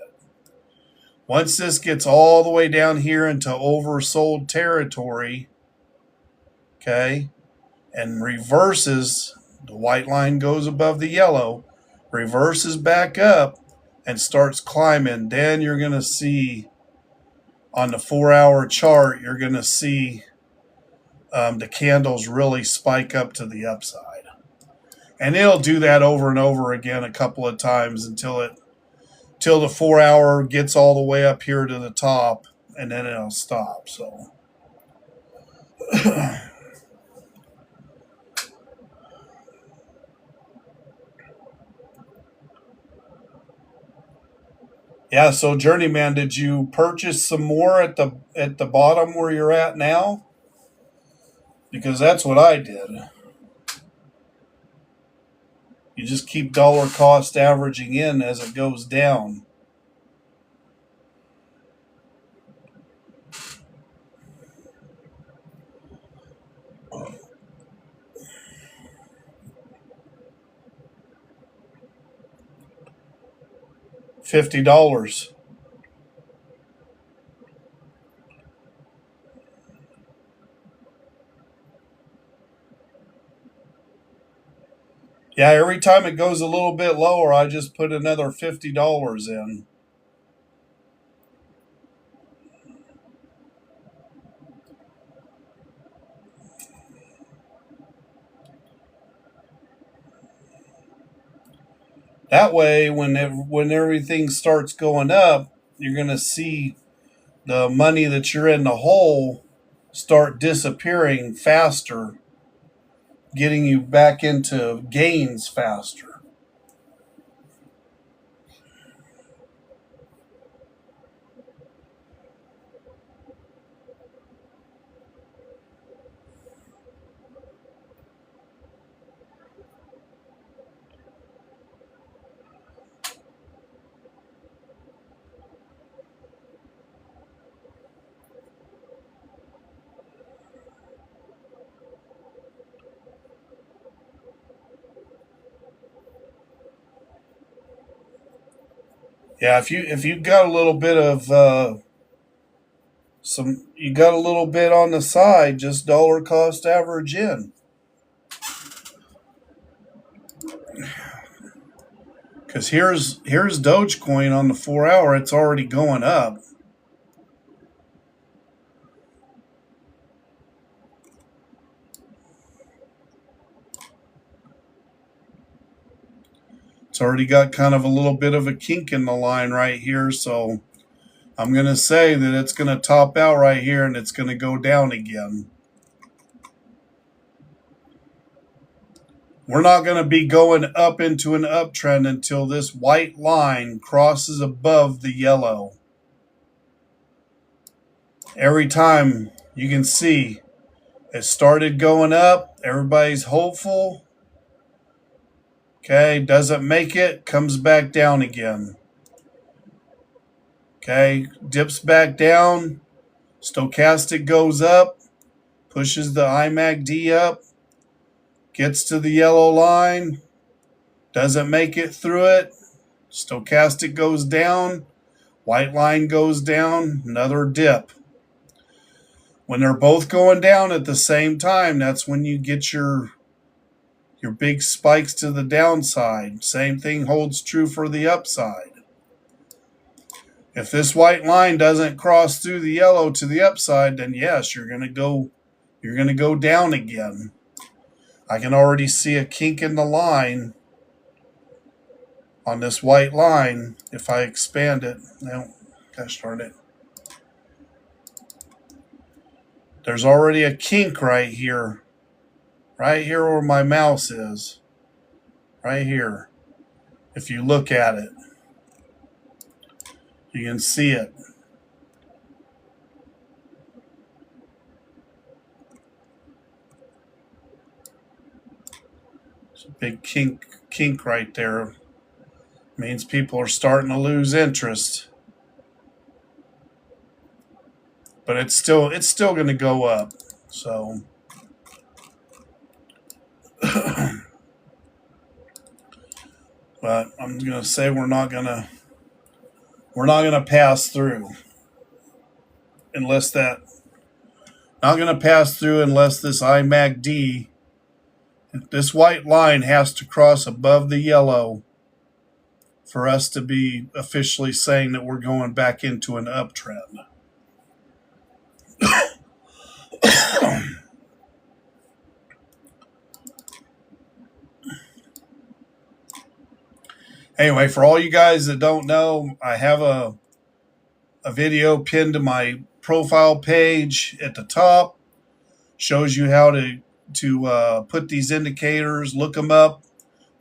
Once this gets all the way down here into oversold territory, okay, and reverses, the white line goes above the yellow, reverses back up and starts climbing, then you're going to see on the 4 hour chart, you're going to see the candles really spike up to the upside. And it'll do that over and over again a couple of times until the 4 hour gets all the way up here to the top, and then it'll stop. So yeah, so Journeyman, did you purchase some more at the bottom where you're at now? Because that's what I did. You just keep dollar cost averaging in as it goes down. $50. Yeah, every time it goes a little bit lower, I just put another $50 in. That way, when everything starts going up, you're going to see the money that you're in the hole start disappearing faster, getting you back into gains faster. Yeah, if you got a little bit of you got a little bit on the side, just dollar cost average in. Because here's Dogecoin on the 4 hour. It's already going up. It's already got kind of a little bit of a kink in the line right here. So I'm going to say that it's going to top out right here and it's going to go down again. We're not going to be going up into an uptrend until this white line crosses above the yellow. Every time you can see it started going up, everybody's hopeful. Okay, doesn't make it, comes back down again. Okay, dips back down, stochastic goes up, pushes the IMACD up, gets to the yellow line, doesn't make it through it, stochastic goes down, white line goes down, another dip. When they're both going down at the same time, that's when you get your big spikes to the downside. Same thing holds true for the upside. If this white line doesn't cross through the yellow to the upside, then yes, you're going to go down again. I can already see a kink in the line on this white line. If I expand it, now, gosh darn it. There's already a kink right here where my mouse is, right here. If you look at it, you can see it. It's a big kink right there. Means people are starting to lose interest. But it's still going to go up. So but I'm going to say we're not going to pass through unless this IMACD, this white line has to cross above the yellow for us to be officially saying that we're going back into an uptrend. Anyway, for all you guys that don't know, I have a video pinned to my profile page at the top. Shows you how to put these indicators, look them up,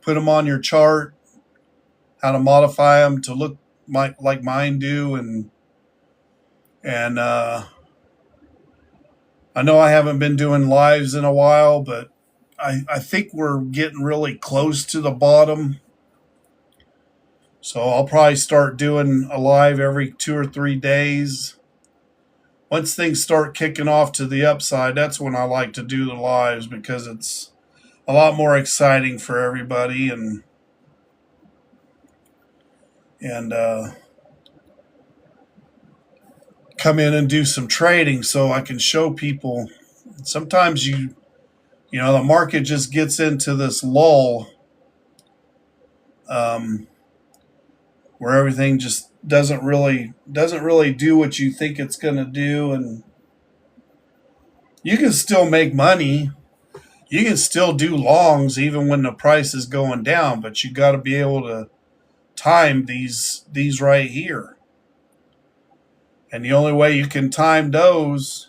put them on your chart, how to modify them to look like mine do, and I know I haven't been doing lives in a while, but I think we're getting really close to the bottom. So I'll probably start doing a live every 2 or 3 days. Once things start kicking off to the upside, that's when I like to do the lives because it's a lot more exciting for everybody and come in and do some trading so I can show people. Sometimes the market just gets into this lull where everything just doesn't really do what you think it's going to do, and you can still make money. You can still do longs even when the price is going down, but you got to be able to time these right here. And the only way you can time those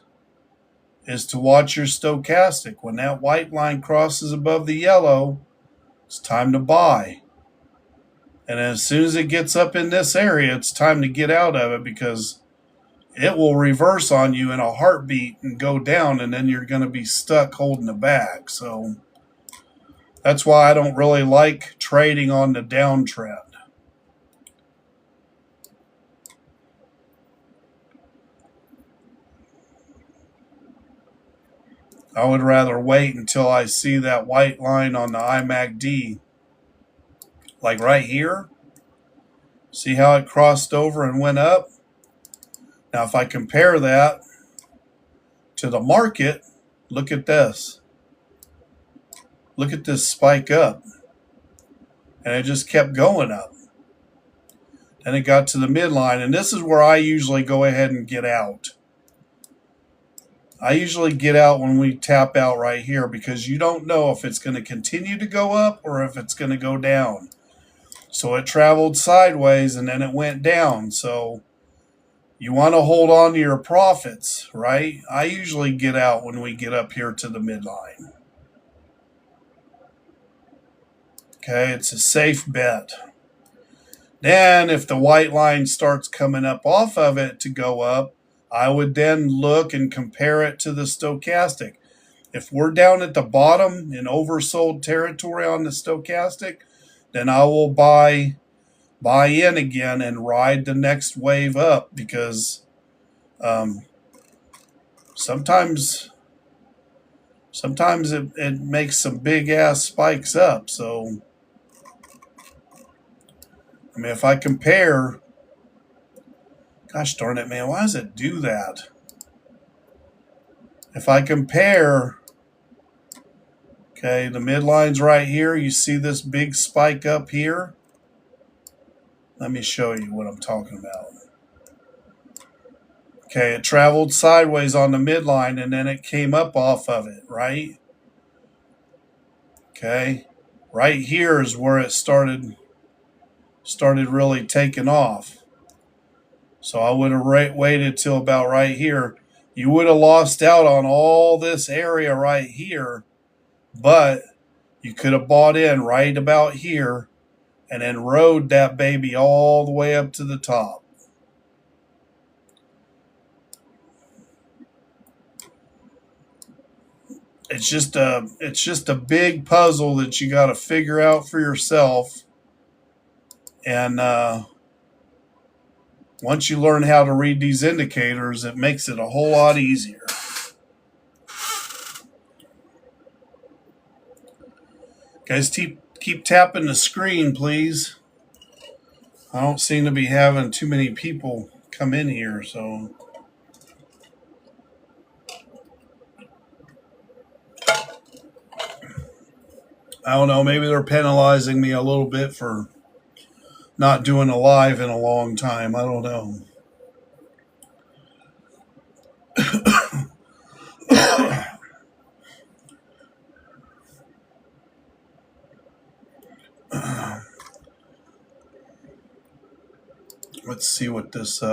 is to watch your stochastic. When that white line crosses above the yellow, it's time to buy. And as soon as it gets up in this area, it's time to get out of it because it will reverse on you in a heartbeat and go down, and then you're going to be stuck holding the bag. So that's why I don't really like trading on the downtrend. I would rather wait until I see that white line on the IMACD, like right here. See how it crossed over and went up? Now, if I compare that to the market, look at this. Look at this spike up. And it just kept going up. And it got to the midline. And this is where I usually go ahead and get out. I usually get out when we tap out right here because you don't know if it's going to continue to go up or if it's going to go down. So it traveled sideways and then it went down. So you want to hold on to your profits, right? I usually get out when we get up here to the midline. Okay, it's a safe bet. Then if the white line starts coming up off of it to go up, I would then look and compare it to the stochastic. If we're down at the bottom in oversold territory on the stochastic, then I will buy in again and ride the next wave up because sometimes it makes some big ass spikes up. So I mean, if I compare, gosh darn it, man, why does it do that? If I compare, okay, the midline's right here. You see this big spike up here? Let me show you what I'm talking about. Okay, it traveled sideways on the midline and then it came up off of it, right? Okay, right here is where it started really taking off. So I would have waited till about right here. You would have lost out on all this area right here, but you could have bought in right about here and then rode that baby all the way up to the top. It's just a big puzzle that you got to figure out for yourself. And once you learn how to read these indicators, it makes it a whole lot easier. Guys, keep tapping the screen, please. I don't seem to be having too many people come in here, so I don't know. Maybe they're penalizing me a little bit for not doing a live in a long time. I don't know. Let's see what this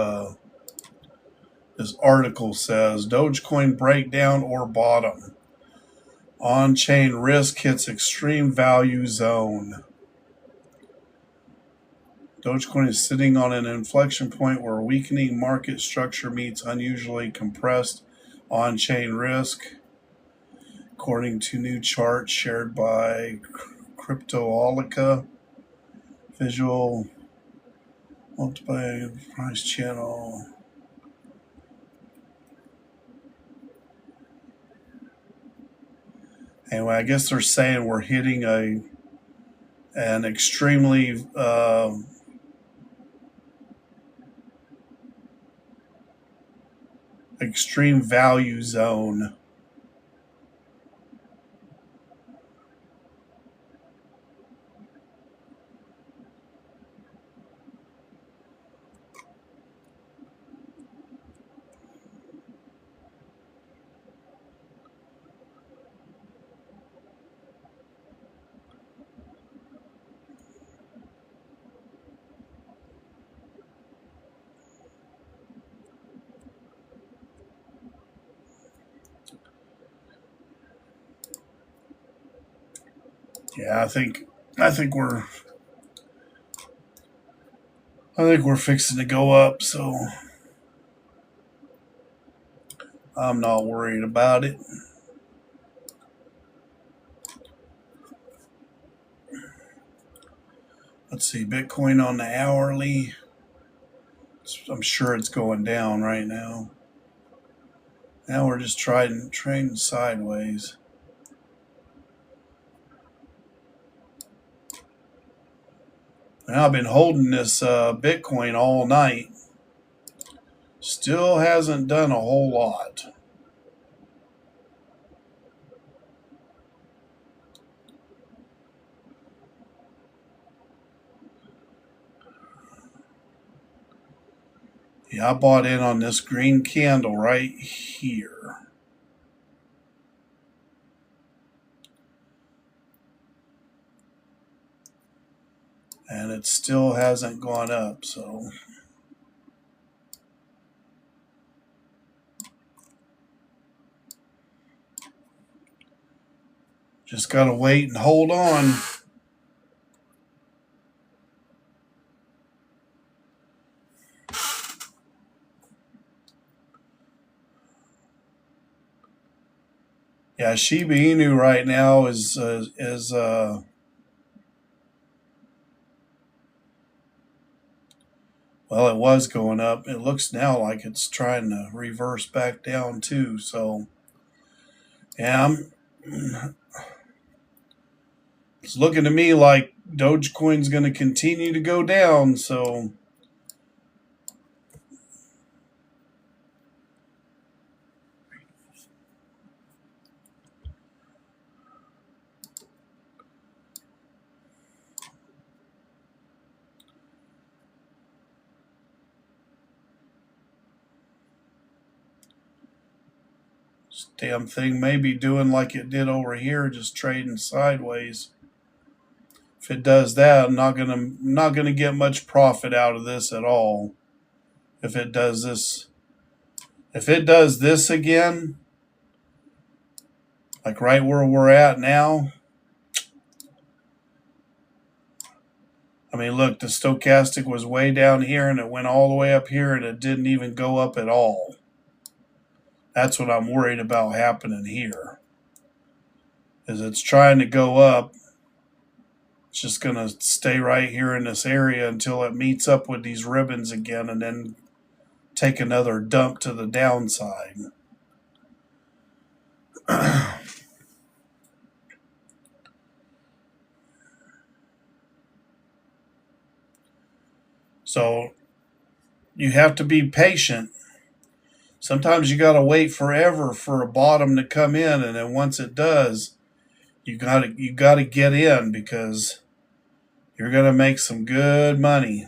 article says. Dogecoin breakdown or bottom. On-chain risk hits extreme value zone. Dogecoin is sitting on an inflection point where weakening market structure meets unusually compressed on-chain risk, according to new chart shared by Cryptoalica. Visual multiplier price channel. Anyway, I guess they're saying we're hitting an extremely extreme value zone. Yeah, I think we're fixing to go up, so I'm not worried about it. Let's see, Bitcoin on the hourly. I'm sure it's going down right now. Now we're just trading sideways. Well, I've been holding this Bitcoin all night. Still hasn't done a whole lot. Yeah, I bought in on this green candle right here. And it still hasn't gone up, so just gotta wait and hold on. Yeah, Shiba Inu right now is well, it was going up. It looks now like it's trying to reverse back down too. So, yeah, it's looking to me like Dogecoin's going to continue to go down. So, this damn thing may be doing like it did over here, just trading sideways. If it does that, I'm not gonna get much profit out of this at all. If it does this again, like right where we're at now. I mean, look, the stochastic was way down here and it went all the way up here and it didn't even go up at all. That's what I'm worried about happening here. Is it's trying to go up. It's just going to stay right here in this area until it meets up with these ribbons again and then take another dump to the downside. So you have to be patient. Sometimes you got to wait forever for a bottom to come in, and then once it does, you got to get in because you're going to make some good money.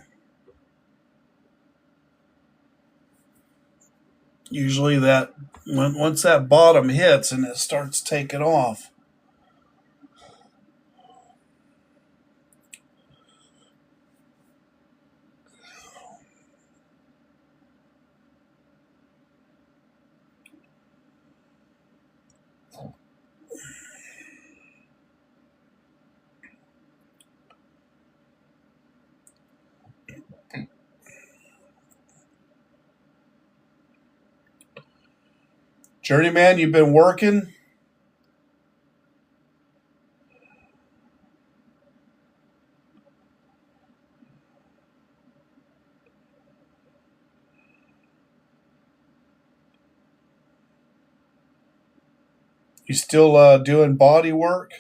Usually that once that bottom hits and it starts taking off. Journeyman, you've been working? You still doing body work?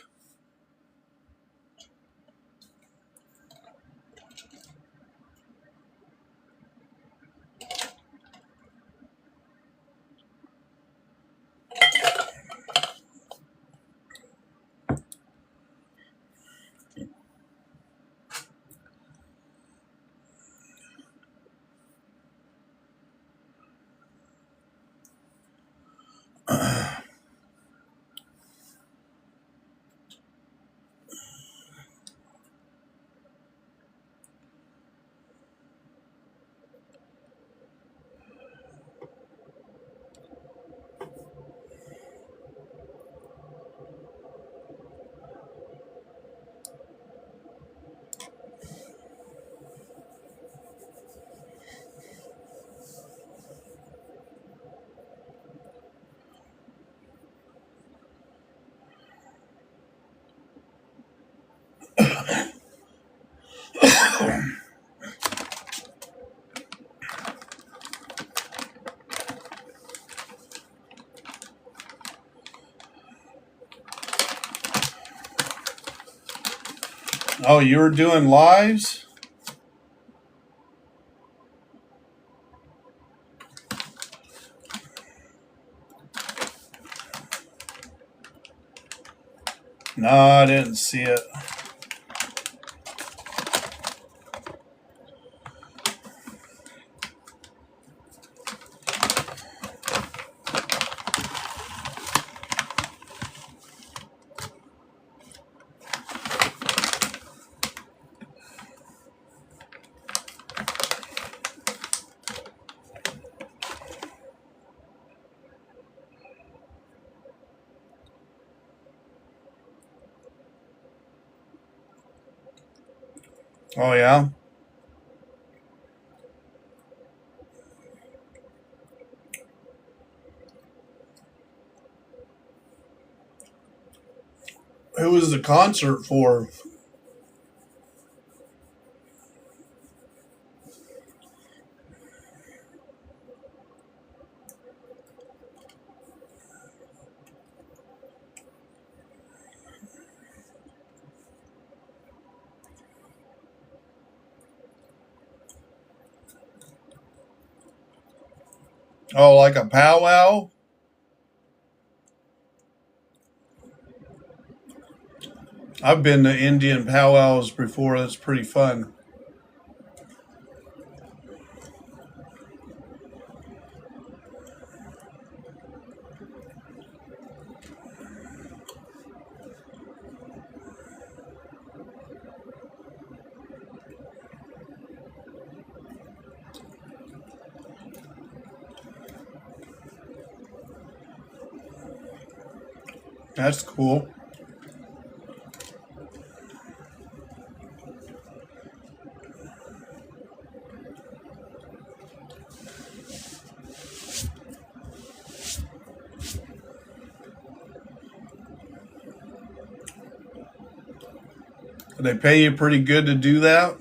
Oh, you were doing lives? No, I didn't see it. Oh, yeah? Who was the concert for? Oh, like a powwow? I've been to Indian powwows before. That's pretty fun. That's cool. They pay you pretty good to do that?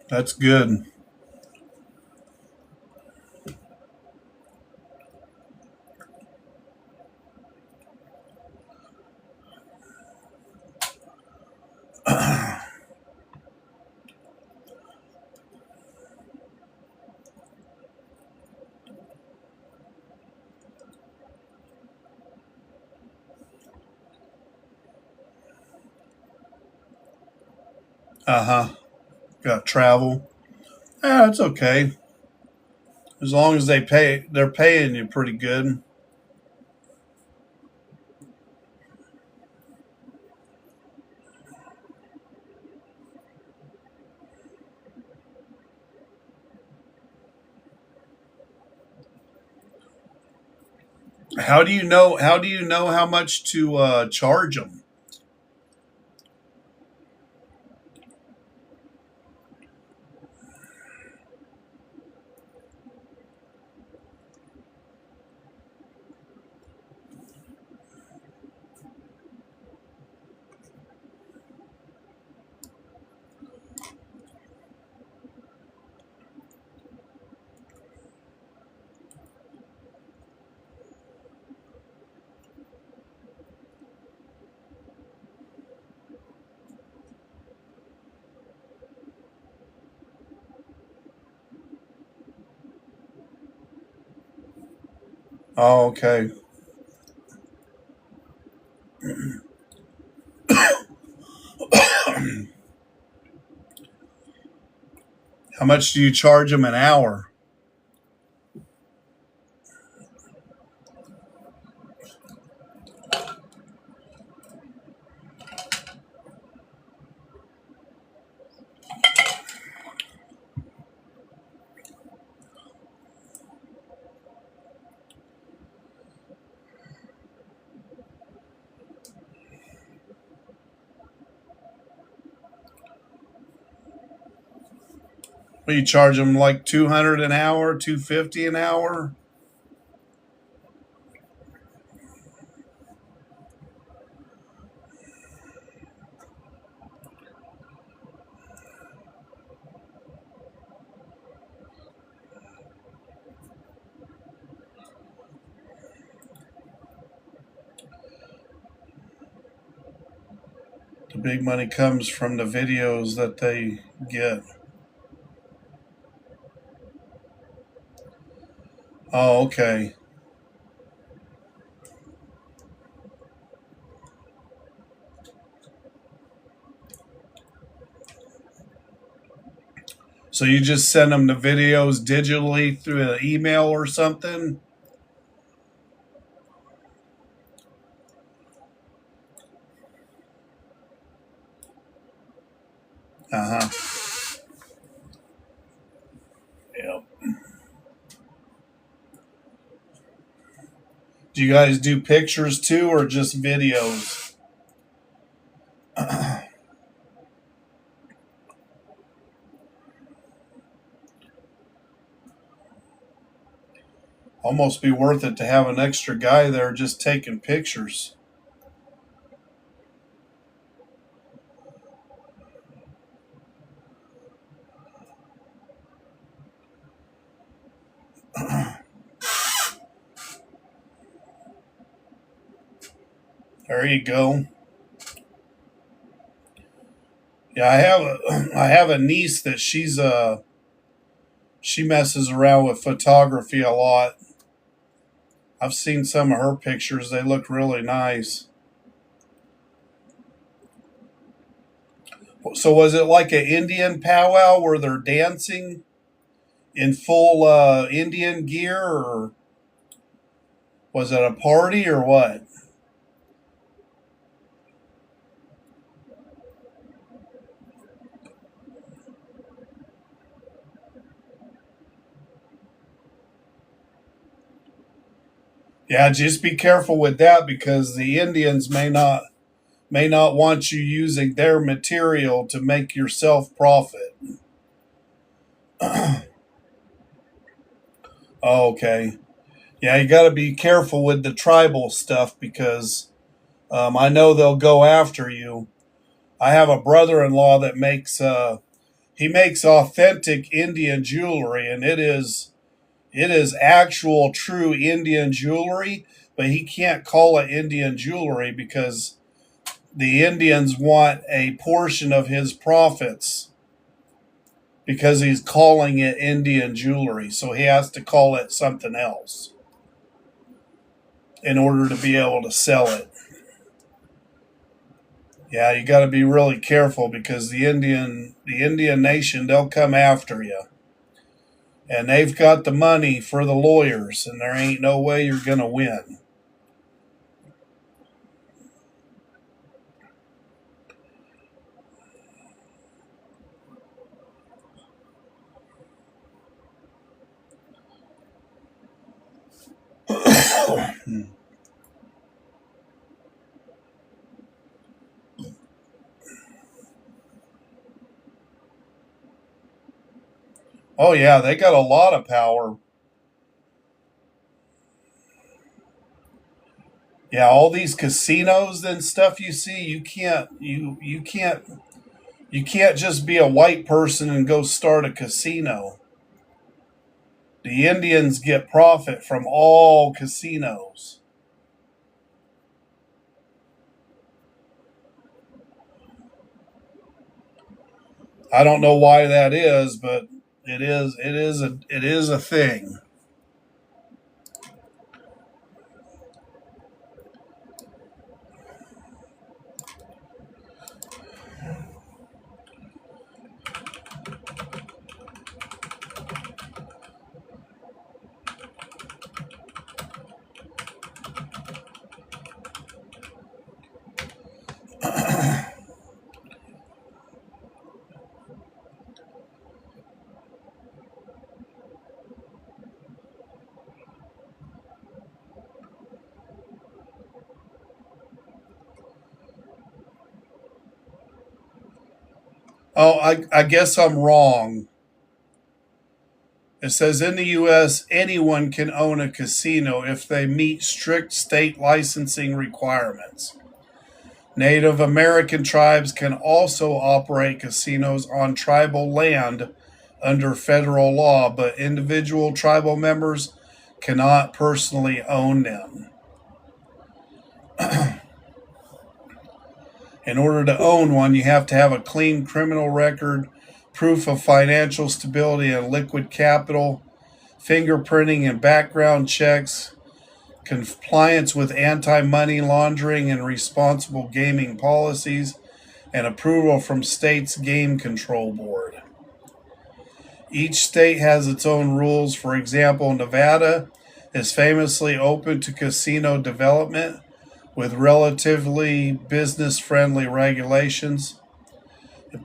That's good. Uh-huh. Got travel. Yeah, it's okay. As long as they're paying you pretty good. How do you know how much to charge them? Oh, okay. How much do you charge them an hour? Well, you charge them like 200 an hour, 250 an hour? big money comes from the videos that they get. Oh, okay. So you just send them the videos digitally through an email or something? Uh-huh. Yep. Do you guys do pictures too, or just videos? Almost be worth it to have an extra guy there just taking pictures. There you go. Yeah, I have a niece that she messes around with photography a lot. I've seen some of her pictures. They look really nice. So was it like an Indian powwow where they're dancing in full Indian gear, or was it a party or what? Yeah, just be careful with that because the Indians may not want you using their material to make yourself profit. Okay. Yeah, you got to be careful with the tribal stuff because I know they'll go after you. I have a brother-in-law that he makes authentic Indian jewelry, and it is actual true Indian jewelry, but he can't call it Indian jewelry because the Indians want a portion of his profits because he's calling it Indian jewelry. So he has to call it something else in order to be able to sell it. Yeah, you got to be really careful because the Indian nation, they'll come after you. And they've got the money for the lawyers, and there ain't no way you're going to win. Oh yeah, they got a lot of power. Yeah, all these casinos and stuff you see, you can't just be a white person and go start a casino. The Indians get profit from all casinos. I don't know why that is, but it is a thing. Oh, I guess I'm wrong. It says in the U.S., anyone can own a casino if they meet strict state licensing requirements. Native American tribes can also operate casinos on tribal land under federal law, but individual tribal members cannot personally own them. In order to own one, you have to have a clean criminal record, proof of financial stability and liquid capital, fingerprinting and background checks, compliance with anti-money laundering and responsible gaming policies, and approval from state's game control board. Each state has its own rules. For example, Nevada is famously open to casino development with relatively business-friendly regulations.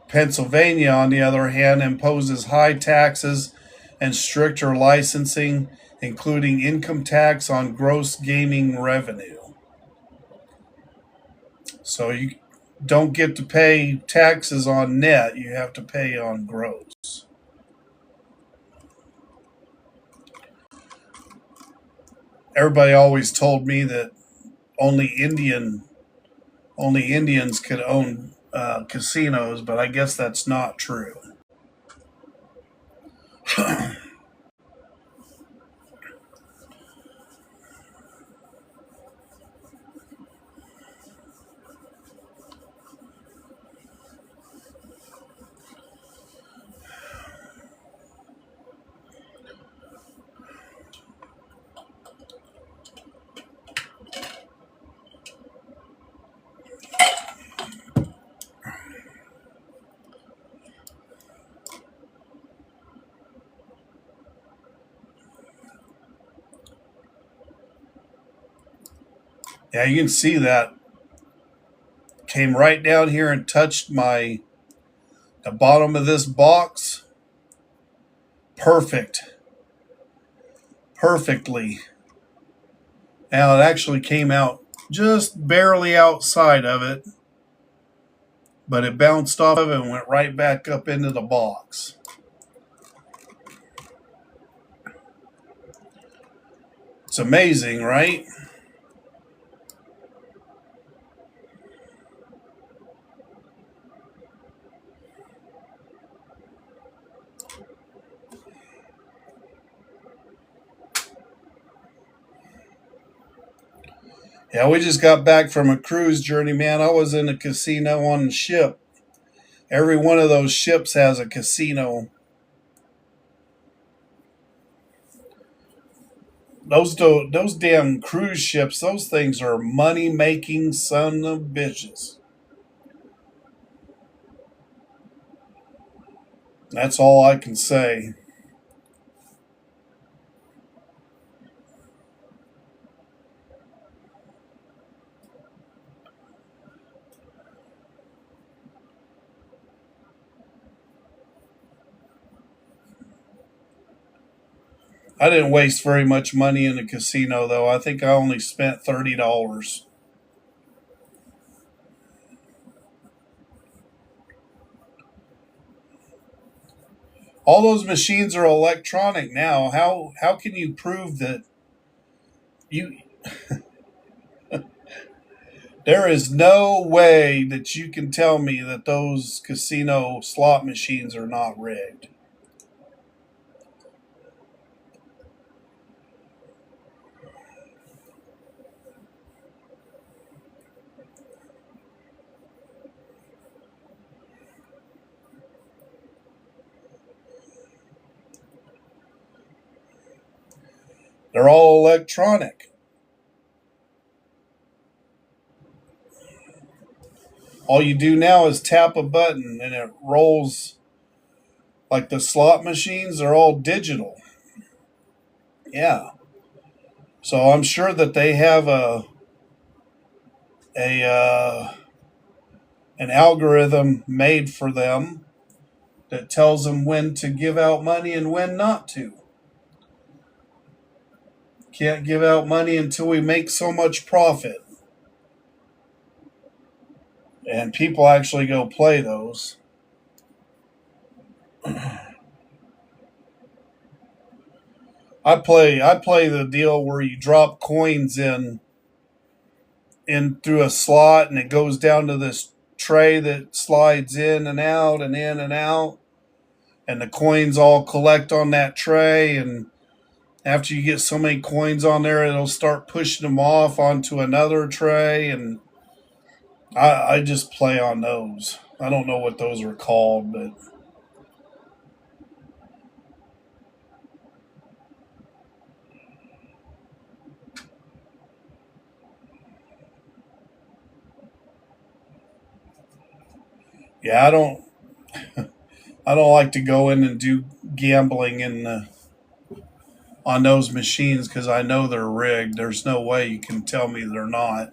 Pennsylvania, on the other hand, imposes high taxes and stricter licensing, including income tax on gross gaming revenue. So you don't get to pay taxes on net, you have to pay on gross. Everybody always told me that only Indians could own casinos, but I guess that's not true. Yeah, you can see that came right down here and touched the bottom of this box. Perfectly. Now it actually came out just barely outside of it, but it bounced off of it and went right back up into the box. It's amazing, right? Yeah, we just got back from a cruise journey, man. I was in a casino on the ship. Every one of those ships has a casino. Those damn cruise ships, those things are money-making son of bitches. That's all I can say. I didn't waste very much money in the casino, though. I think I only spent $30. All those machines are electronic now. How can you prove that you? There is no way that you can tell me that those casino slot machines are not rigged. They're all electronic. All you do now is tap a button and it rolls. Like the slot machines are all digital. Yeah. So I'm sure that they have a an algorithm made for them that tells them when to give out money and when not to. Can't give out money until we make so much profit. And people actually go play those. I play the deal where you drop coins in through a slot and it goes down to this tray that slides in and out and in and out, and the coins all collect on that tray, and after you get so many coins on there, it'll start pushing them off onto another tray, and I just play on those. I don't know what those are called, but yeah, I don't like to go in and do gambling on those machines because I know they're rigged. There's no way you can tell me they're not.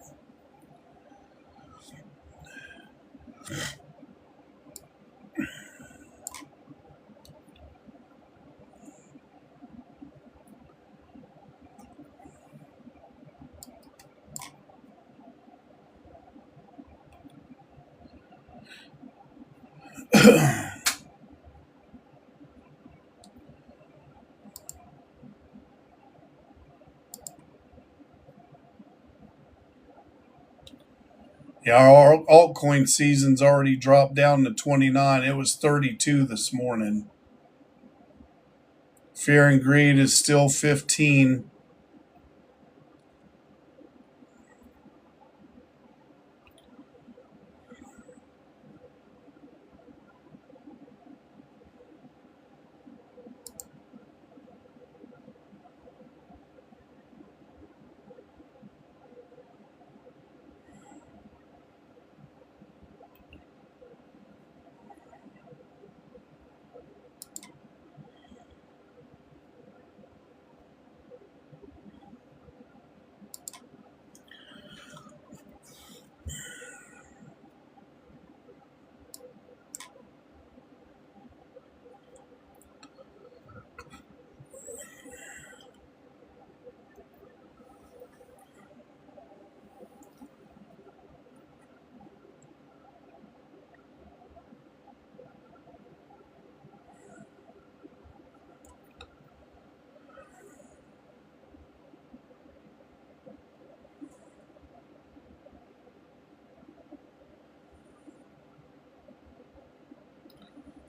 Yeah, our altcoin season's already dropped down to 29. It was 32 this morning. Fear and greed is still 15.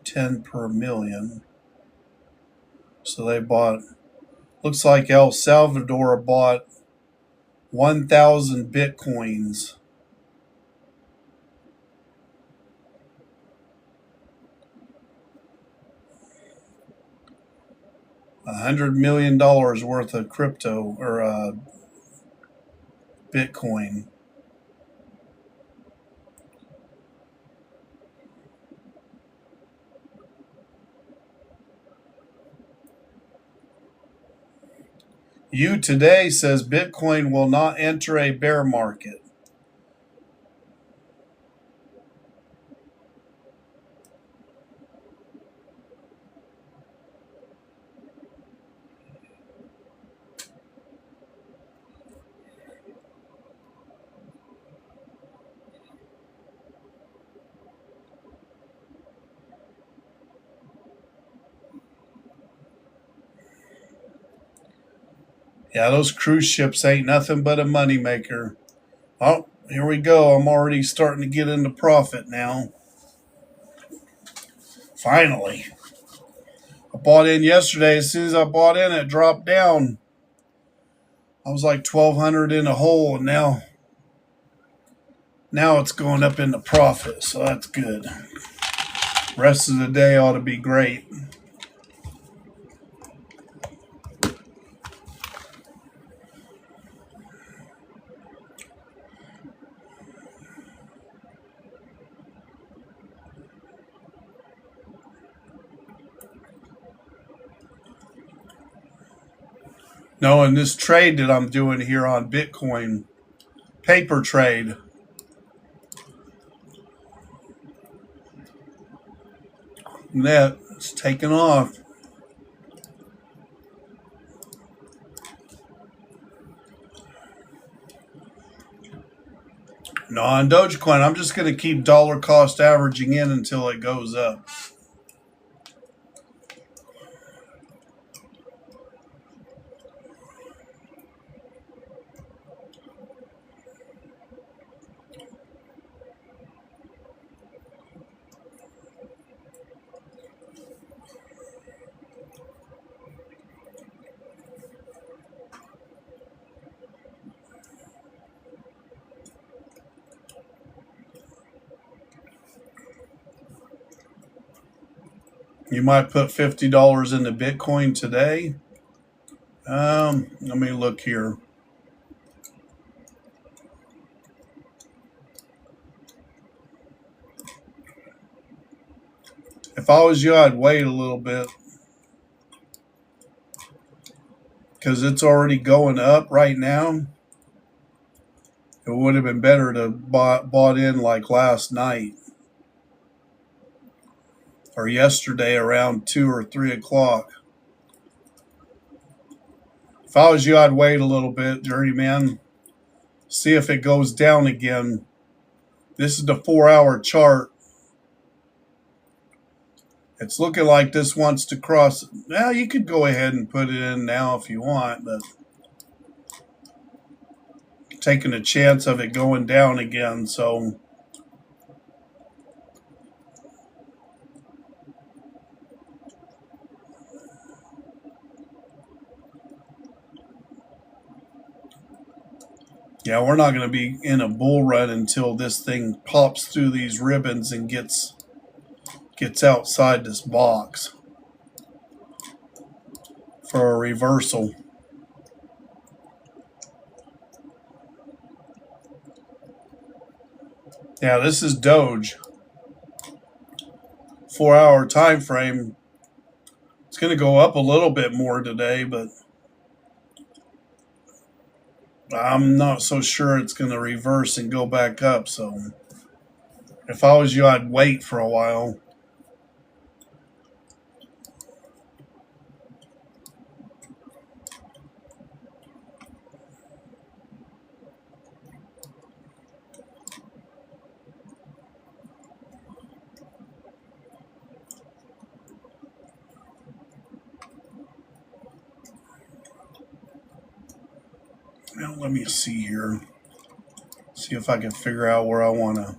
$10 per million. So they bought, looks like El Salvador bought 1,000 Bitcoins. $100 million worth of crypto or Bitcoin. You today says Bitcoin will not enter a bear market. Yeah, those cruise ships ain't nothing but a moneymaker. Oh, here we go. I'm already starting to get into profit now. Finally. I bought in yesterday. As soon as I bought in, it dropped down. I was like 1,200 in a hole, and now it's going up into profit, so that's good. Rest of the day ought to be great. No, in this trade that I'm doing here on Bitcoin, paper trade, that it's taking off. No, on Dogecoin, I'm just going to keep dollar cost averaging in until it goes up. You might put $50 into Bitcoin today. Let me look here. If I was you, I'd wait a little bit because it's already going up right now. It would have been better to bought in like last night or yesterday around 2 or 3 o'clock. If I was you, I'd wait a little bit, Journeyman. See if it goes down again. This is the 4-hour chart. It's looking like this wants to cross. Now, you could go ahead and put it in now if you want, but taking a chance of it going down again. So yeah, we're not going to be in a bull run until this thing pops through these ribbons and gets outside this box for a reversal. Yeah, this is Doge. 4-hour time frame. It's going to go up a little bit more today, but I'm not so sure it's going to reverse and go back up. So if I was you, I'd wait for a while. Now, let me see here. See if I can figure out where I want to.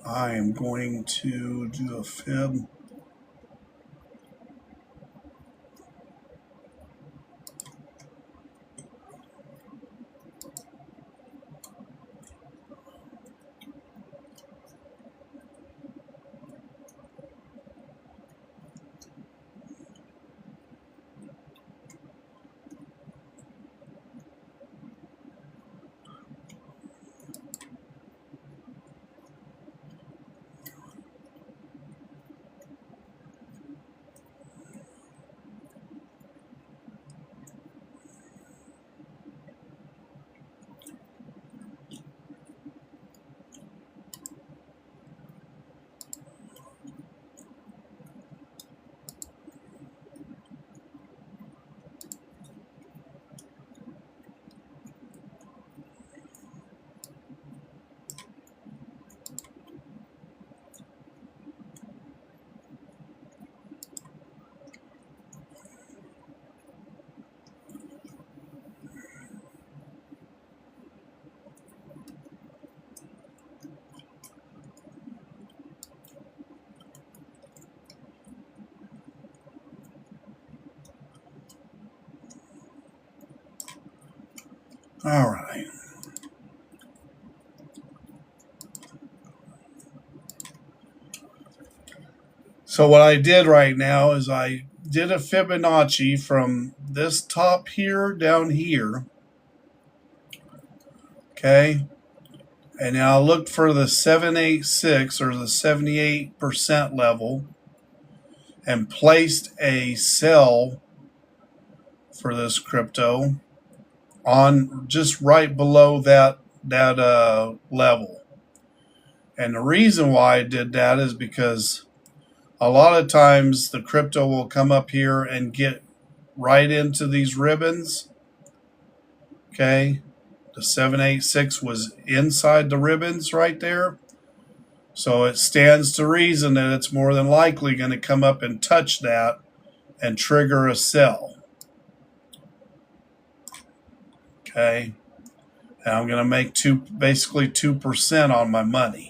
I am going to do a fib. All right. So what I did right now is I did a Fibonacci from this top here down here. Okay. And now I looked for the 786 or the 78% level and placed a sell for this crypto on just right below that level. And the reason why I did that is because a lot of times the crypto will come up here and get right into these ribbons. Okay. The 786 was inside the ribbons right there. So it stands to reason that it's more than likely going to come up and touch that and trigger a sell. Okay. And I'm going to make basically 2% on my money.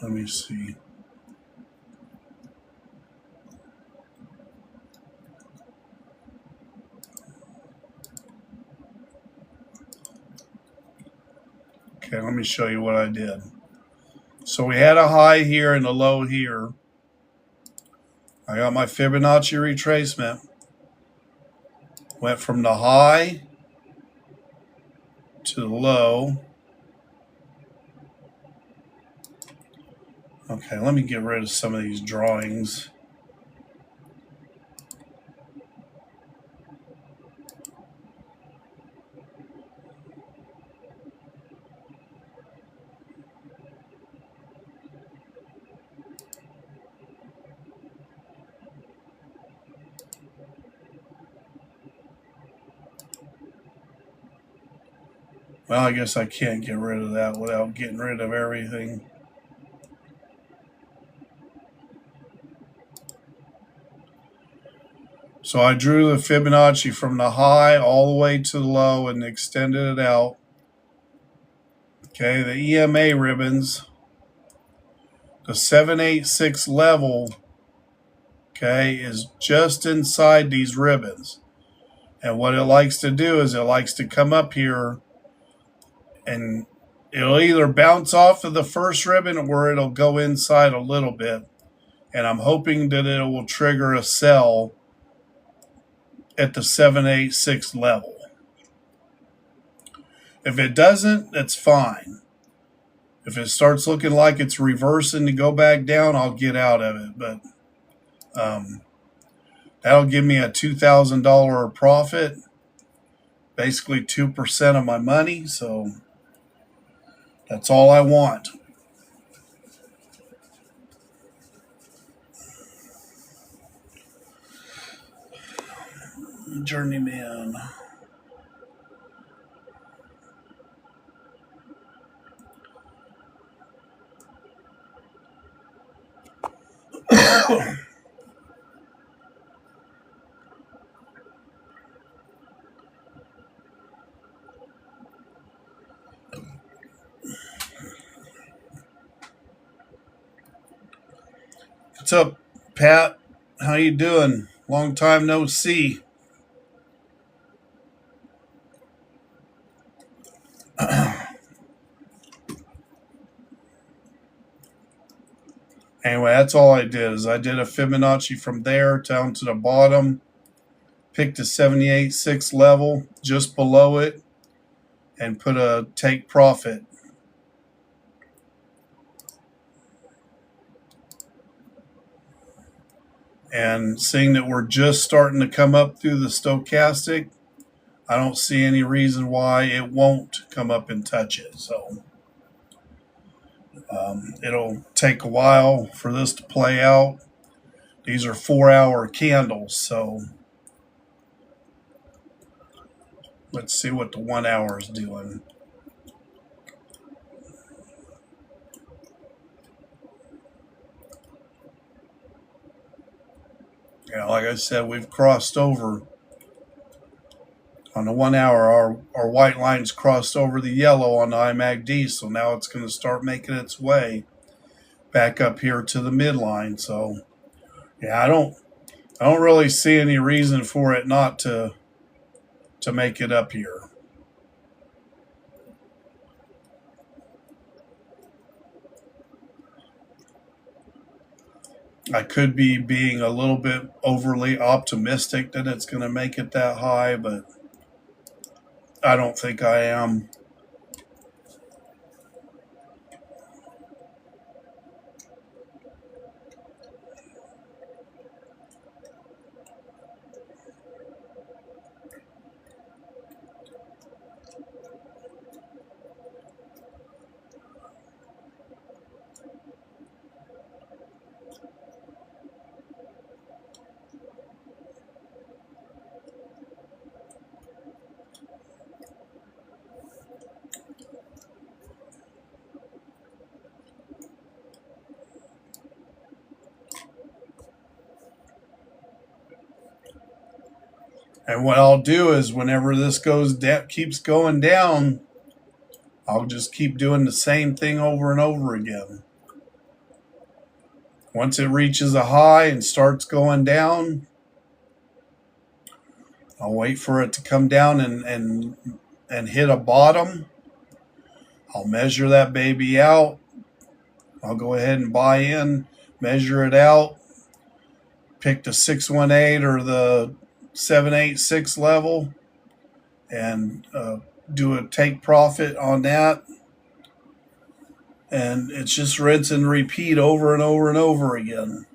Let me see. Okay, let me show you what I did. So we had a high here and a low here. I got my Fibonacci retracement. Went from the high to the low. Okay, let me get rid of some of these drawings. Well, I guess I can't get rid of that without getting rid of everything. So I drew the Fibonacci from the high all the way to the low and extended it out. Okay, the EMA ribbons, the 786 level, okay, is just inside these ribbons. And what it likes to do is it likes to come up here and it'll either bounce off of the first ribbon or it'll go inside a little bit. And I'm hoping that it will trigger a sell at the 786 level. If it doesn't, that's fine. If it starts looking like it's reversing to go back down, I'll get out of it. But that'll give me a $2,000 profit, basically 2% of my money. So that's all I want. Journeyman. What's up, Pat? How you doing? Long time no see. Anyway, that's all I did is I did a Fibonacci from there down to the bottom, picked a 78.6 level just below it, and put a take profit. And seeing that we're just starting to come up through the stochastic, I don't see any reason why it won't come up and touch it. So it'll take a while for this to play out. These are 4-hour candles, so let's see what the 1 hour is doing. Yeah, like I said, we've crossed over on the 1 hour. Our white line's crossed over the yellow on the IMACD, so now it's going to start making its way back up here to the midline. So yeah, I don't really see any reason for it not to make it up here. I could be being a little bit overly optimistic that it's going to make it that high, but I don't think I am. And what I'll do is whenever this keeps going down, I'll just keep doing the same thing over and over again. Once it reaches a high and starts going down, I'll wait for it to come down and hit a bottom. I'll measure that baby out. I'll go ahead and buy in, measure it out, pick the 618 or the 786 level, and do a take profit on that. And it's just rinse and repeat over and over and over again.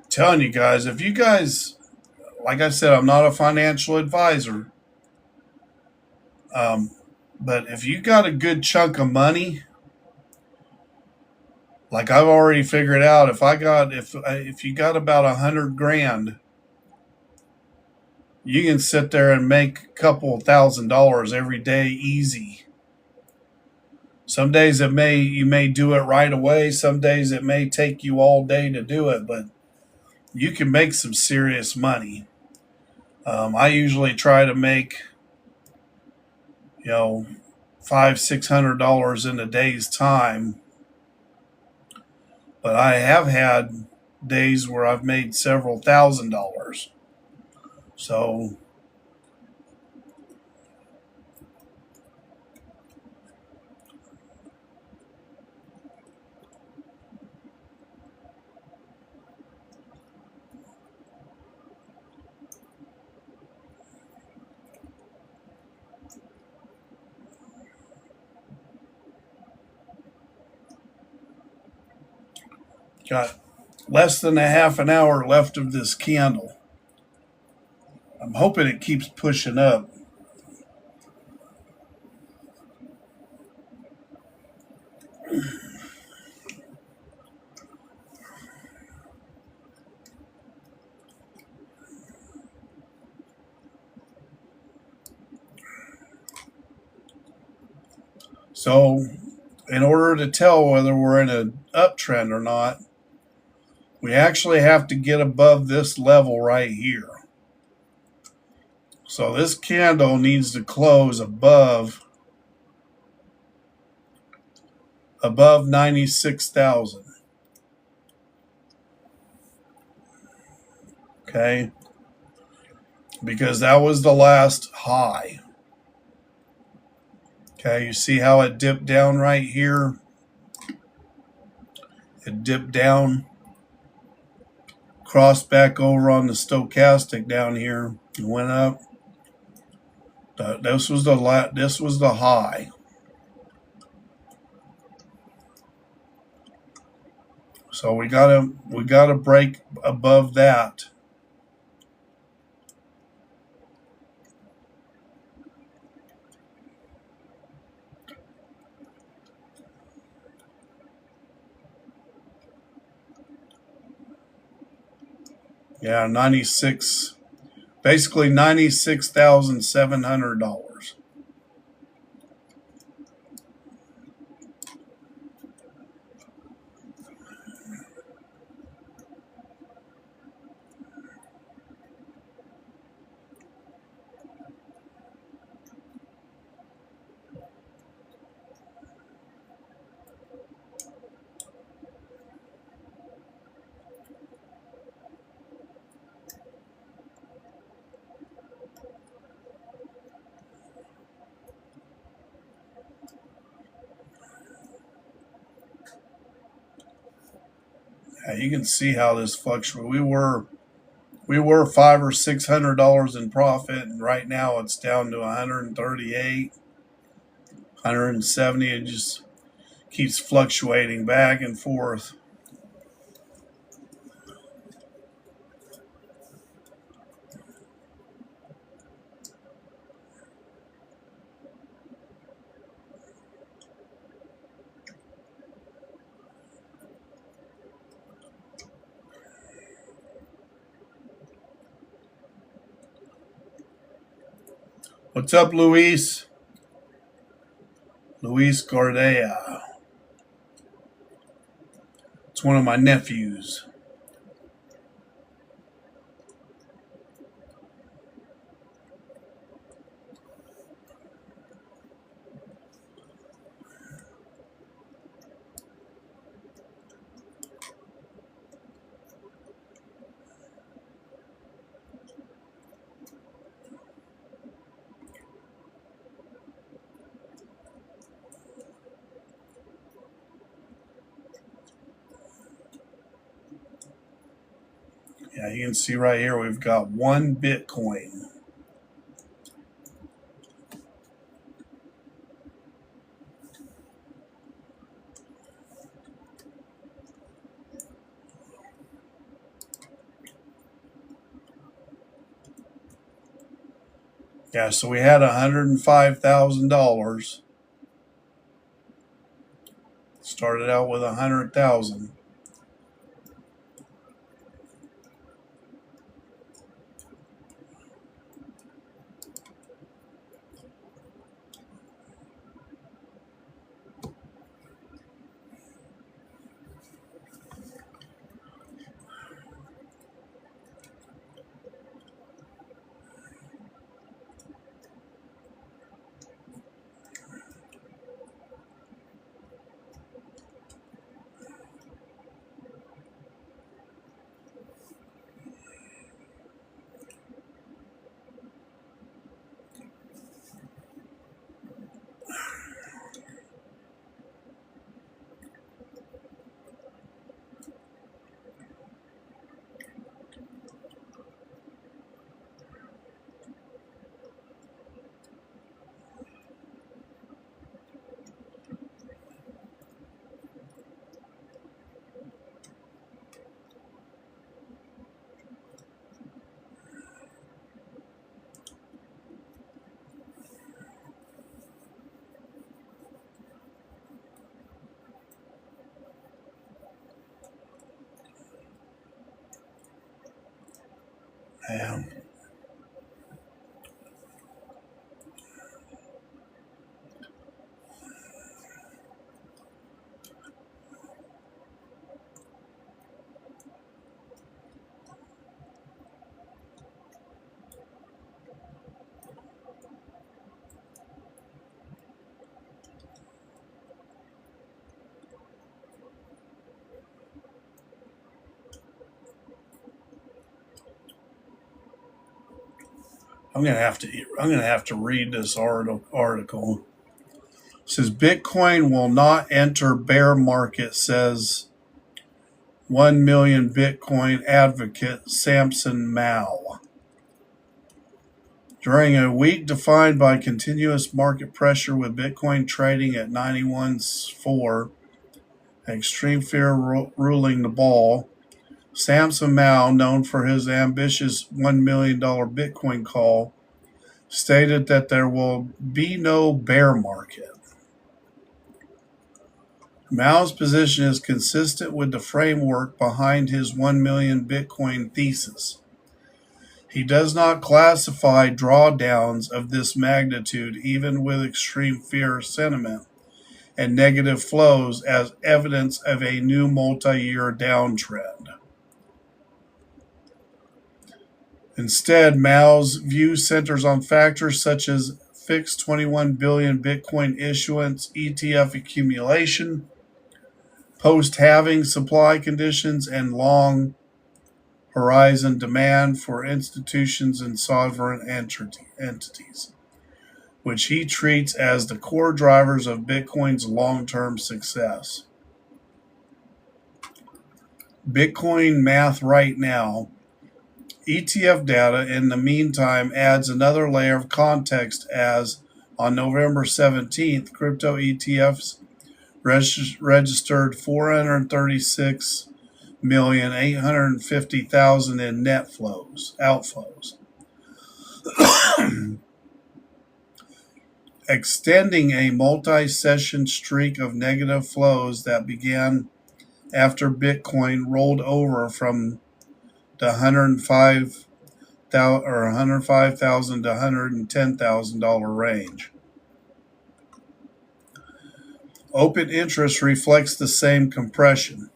Telling you guys, if you guys, like I said, I'm not a financial advisor, but if you got a good chunk of money, like I've already figured out, if you got about $100,000, you can sit there and make a couple $1,000s every day easy. Some days you may do it right away. Some days it may take you all day to do it, but you can make some serious money. I usually try to make, $500-$600 in a day's time, but I have had days where I've made several $1,000s. So got less than a half an hour left of this candle. I'm hoping it keeps pushing up. So, in order to tell whether we're in an uptrend or not, we actually have to get above this level right here. So this candle needs to close above 96,000. Okay? Because that was the last high. Okay, you see how it dipped down right here? It dipped down, crossed back over on the stochastic down here, and went up. This was the high. So we gotta break above that. Yeah, 96, basically $96,700. Yeah, you can see how this fluctuates. We were $500 or $600 in profit, and right now it's down to 138, 170. It just keeps fluctuating back and forth. What's up, Luis? Luis Gordea. It's one of my nephews. Yeah, you can see right here we've got 1 Bitcoin. Yeah, so we had $105,000. Started out with 100,000. Yeah. I'm gonna have to read this article. It says Bitcoin will not enter bear market, says 1 million Bitcoin advocate Samson Mao. During a week defined by continuous market pressure with Bitcoin trading at 91.4, extreme fear ruling the ball, Samson Mao, known for his ambitious $1 million Bitcoin call, stated that there will be no bear market. Mao's position is consistent with the framework behind his 1 million Bitcoin thesis. He does not classify drawdowns of this magnitude, even with extreme fear sentiment and negative flows, as evidence of a new multi-year downtrend. Instead, Mao's view centers on factors such as fixed 21 billion Bitcoin issuance, ETF accumulation, post-halving supply conditions, and long horizon demand for institutions and sovereign entities, which he treats as the core drivers of Bitcoin's long-term success. Bitcoin math right now. ETF data, in the meantime, adds another layer of context as, on November 17th, crypto ETFs registered 436,850,000 in net outflows, extending a multi-session streak of negative flows that began after Bitcoin rolled over from the $105,000 to $110,000 range. Open interest reflects the same compression,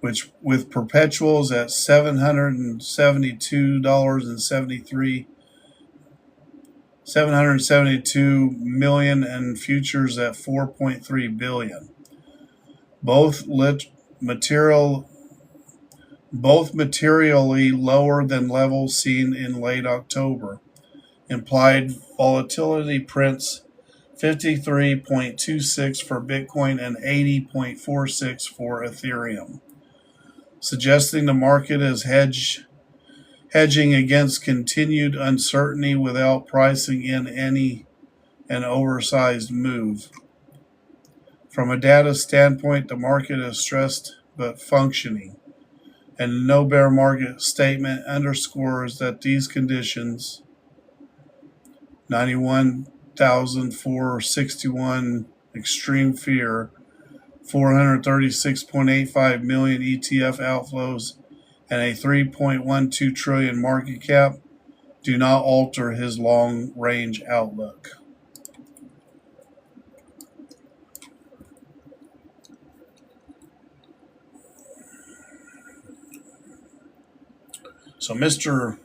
which with perpetuals at $772 million and futures at $4.3 billion. Both materially lower than levels seen in late October. Implied volatility prints 53.26 for Bitcoin and 80.46 for Ethereum, suggesting the market is hedging against continued uncertainty without pricing in an oversized move. From a data standpoint, the market is stressed but functioning, and no bear market statement underscores that these conditions, 91,461 extreme fear, 436.85 million ETF outflows, and a 3.12 trillion market cap, do not alter his long-range outlook. So Mr.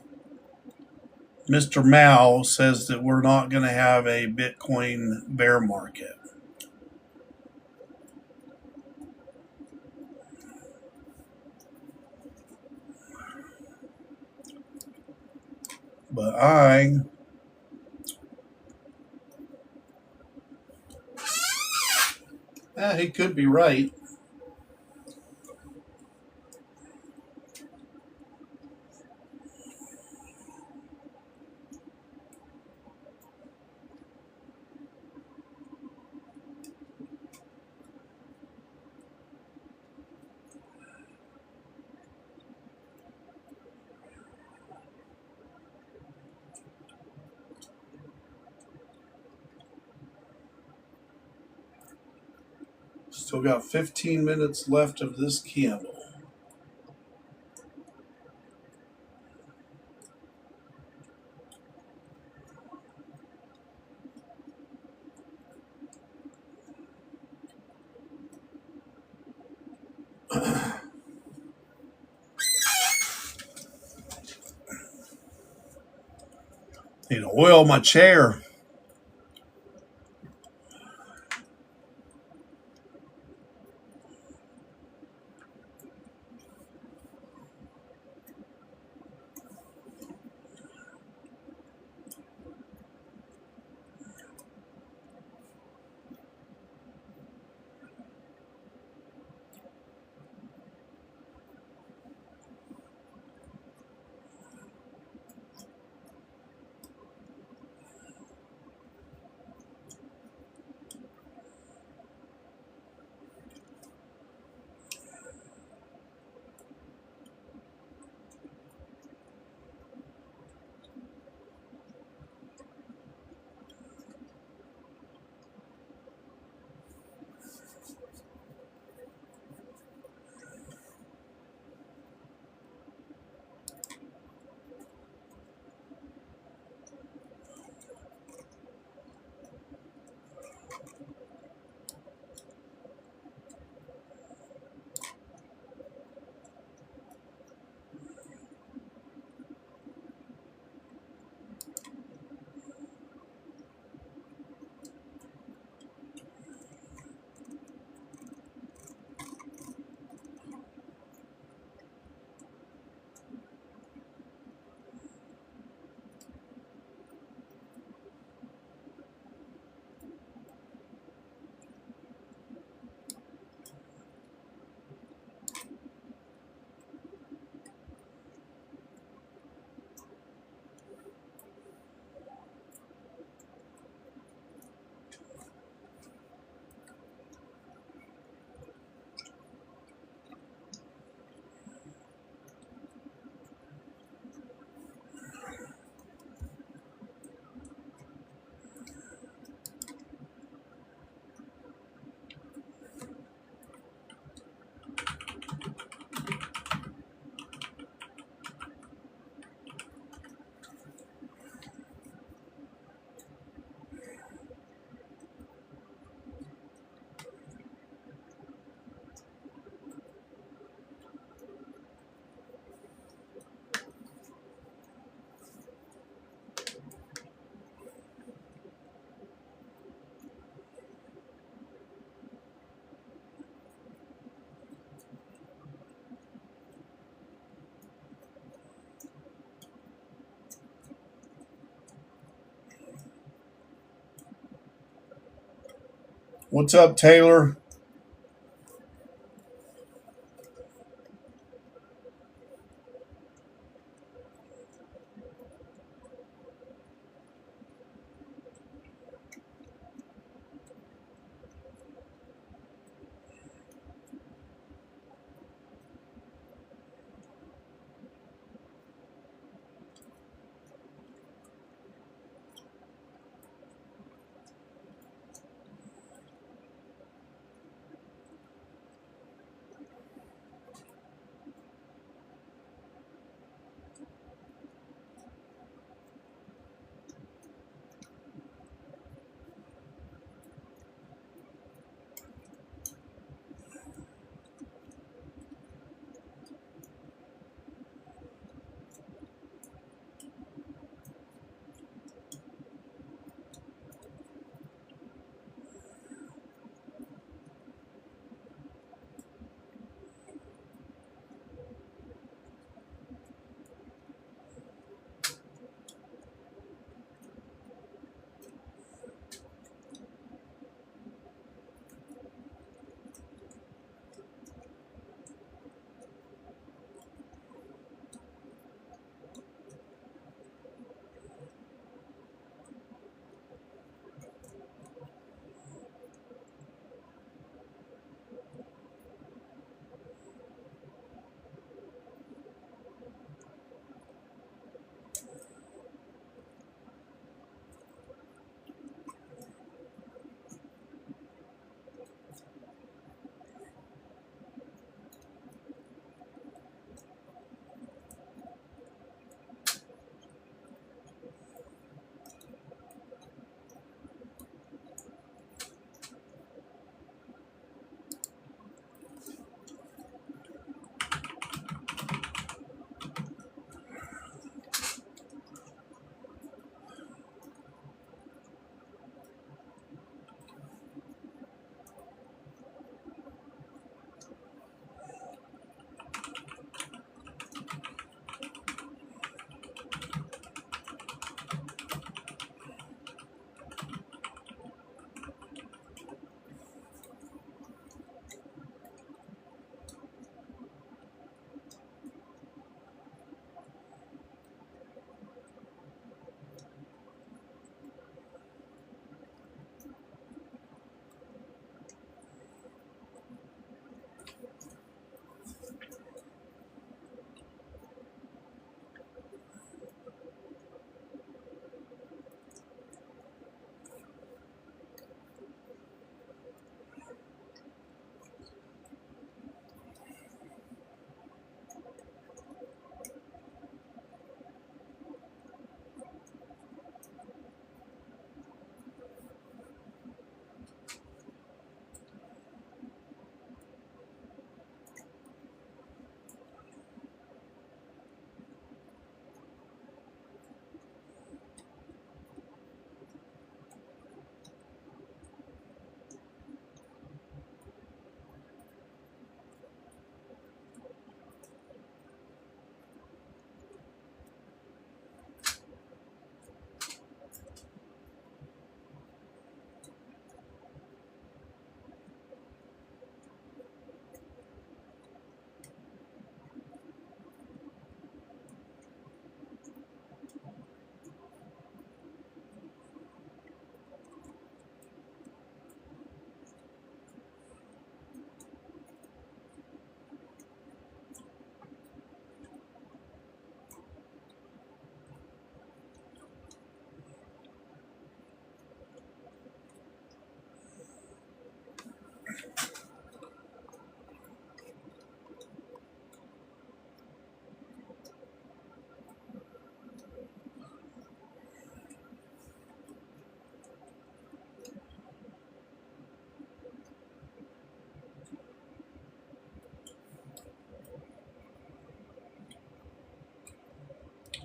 Mao says that we're not going to have a Bitcoin bear market. But he could be right. Still got 15 minutes left of this candle. Need to oil my chair. What's up, Taylor?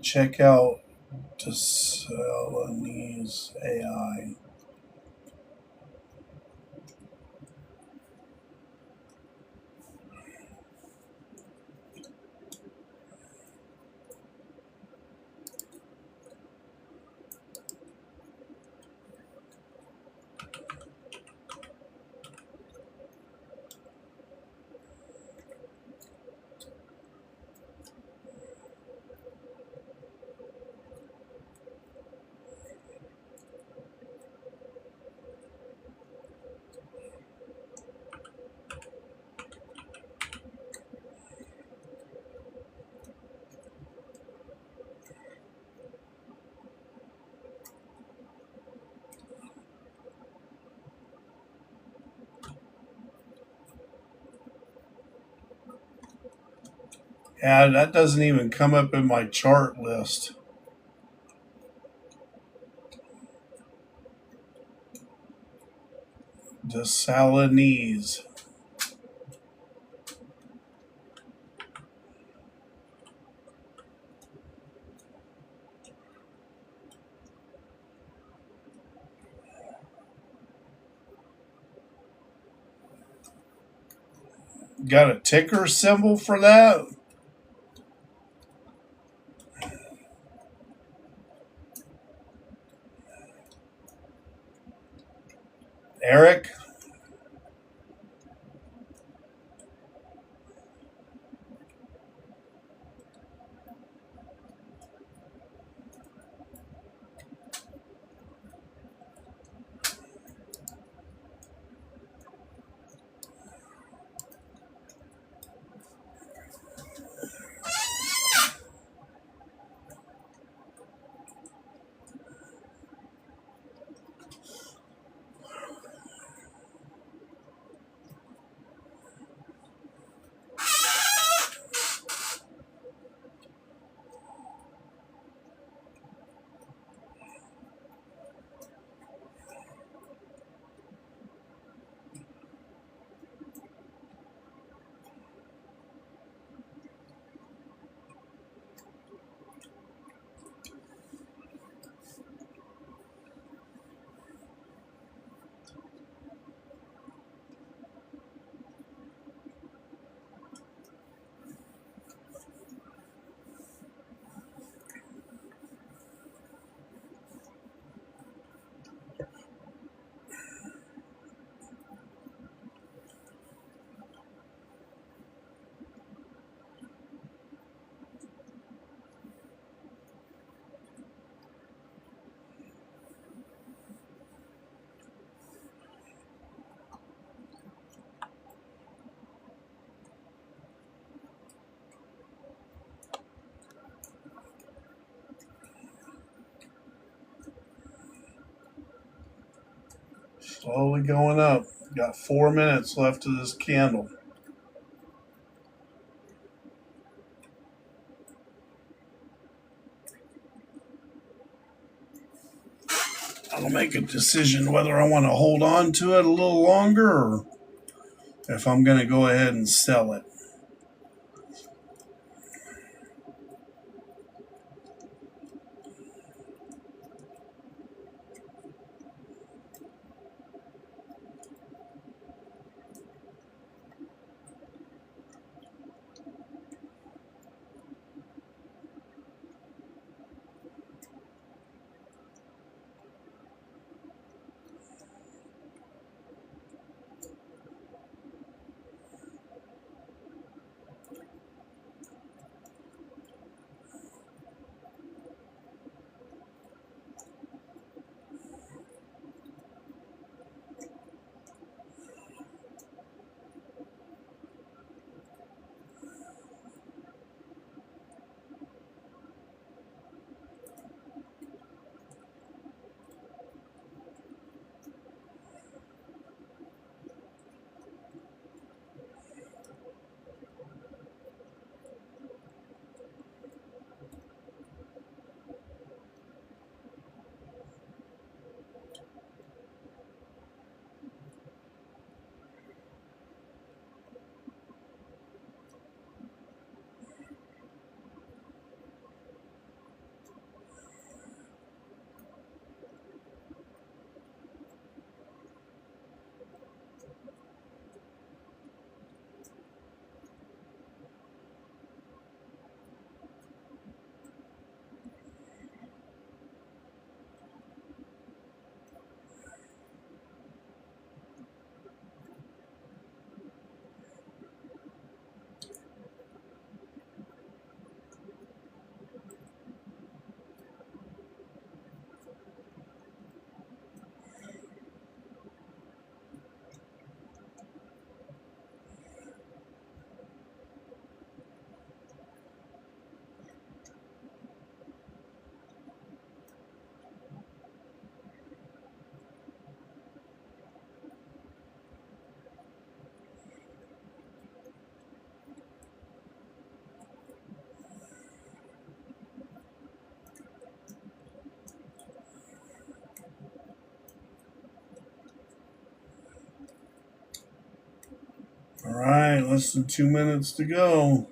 Check out Desalinese AI. Yeah, that doesn't even come up in my chart list. Desalinese. Got a ticker symbol for that? Eric? Slowly going up. Got 4 minutes left of this candle. I'll make a decision whether I want to hold on to it a little longer or if I'm going to go ahead and sell it. right, less than 2 minutes to go.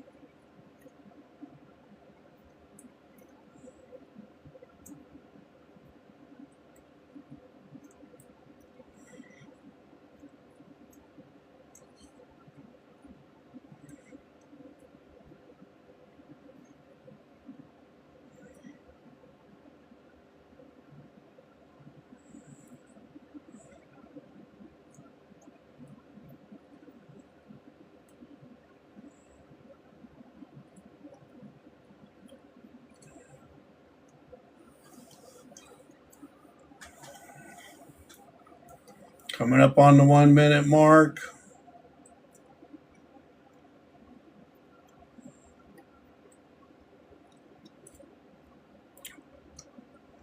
Coming up on the 1 minute mark.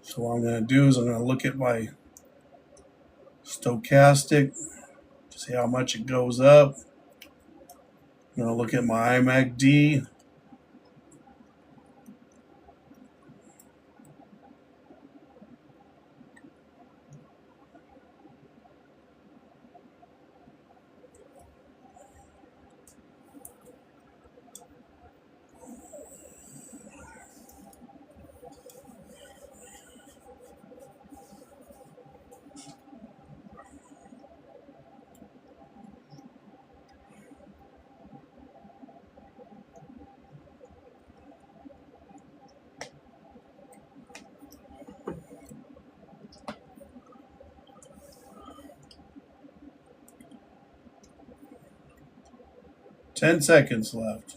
So what I'm going to do is I'm going to look at my stochastic, see how much it goes up. I'm going to look at my IMACD. Ten seconds left.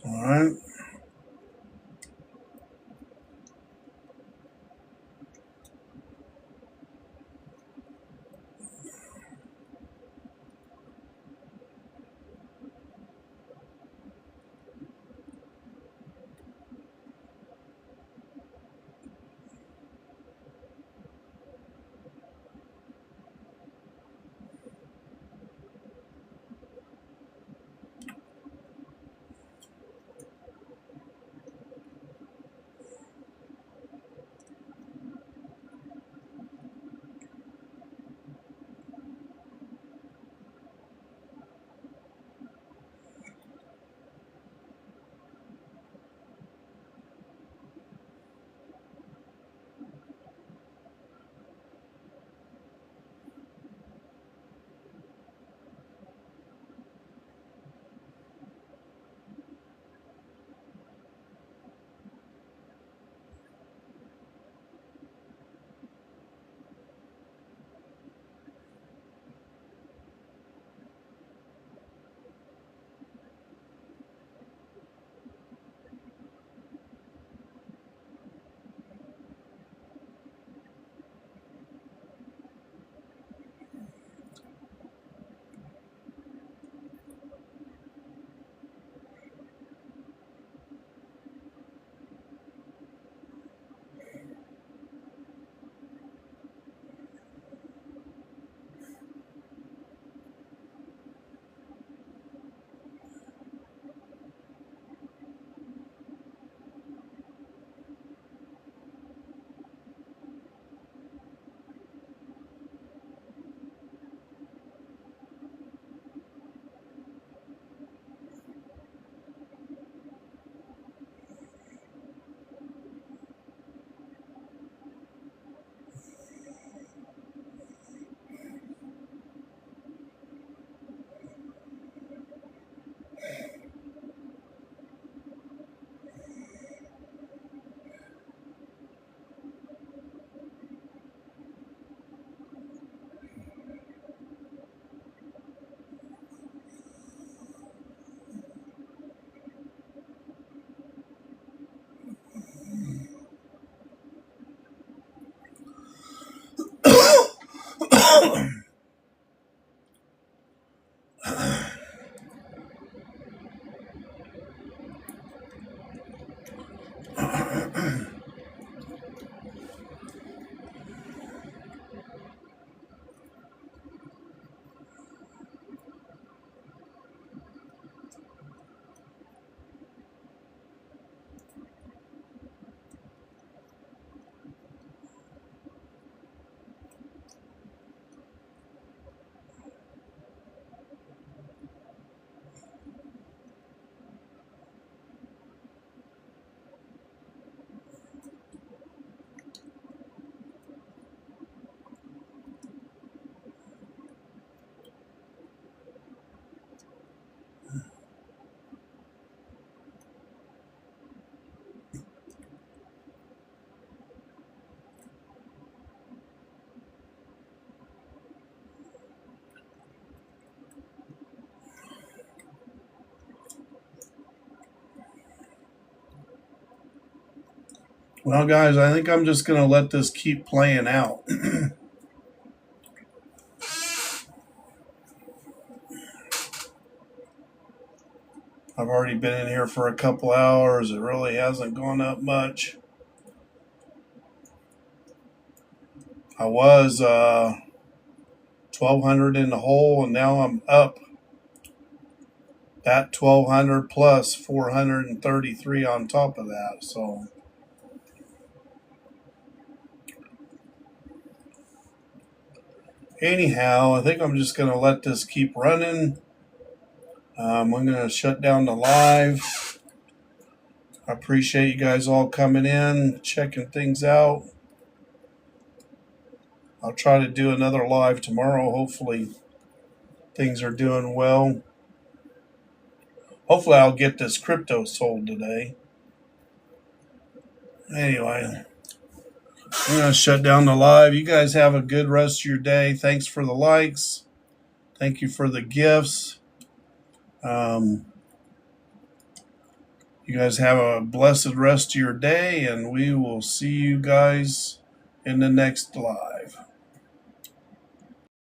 All right. Well, guys, I think I'm just going to let this keep playing out. I've already been in here for a couple hours. It really hasn't gone up much. I was 1,200 in the hole, and now I'm up that 1,200 plus 433 on top of that. So anyhow, I think I'm just going to let this keep running. I'm going to shut down the live. I appreciate you guys all coming in, checking things out. I'll try to do another live tomorrow. Hopefully things are doing well. Hopefully I'll get this crypto sold today. Anyway, I'm going to shut down the live. You guys have a good rest of your day. Thanks for the likes. Thank you for the gifts. You guys have a blessed rest of your day, and we will see you guys in the next live.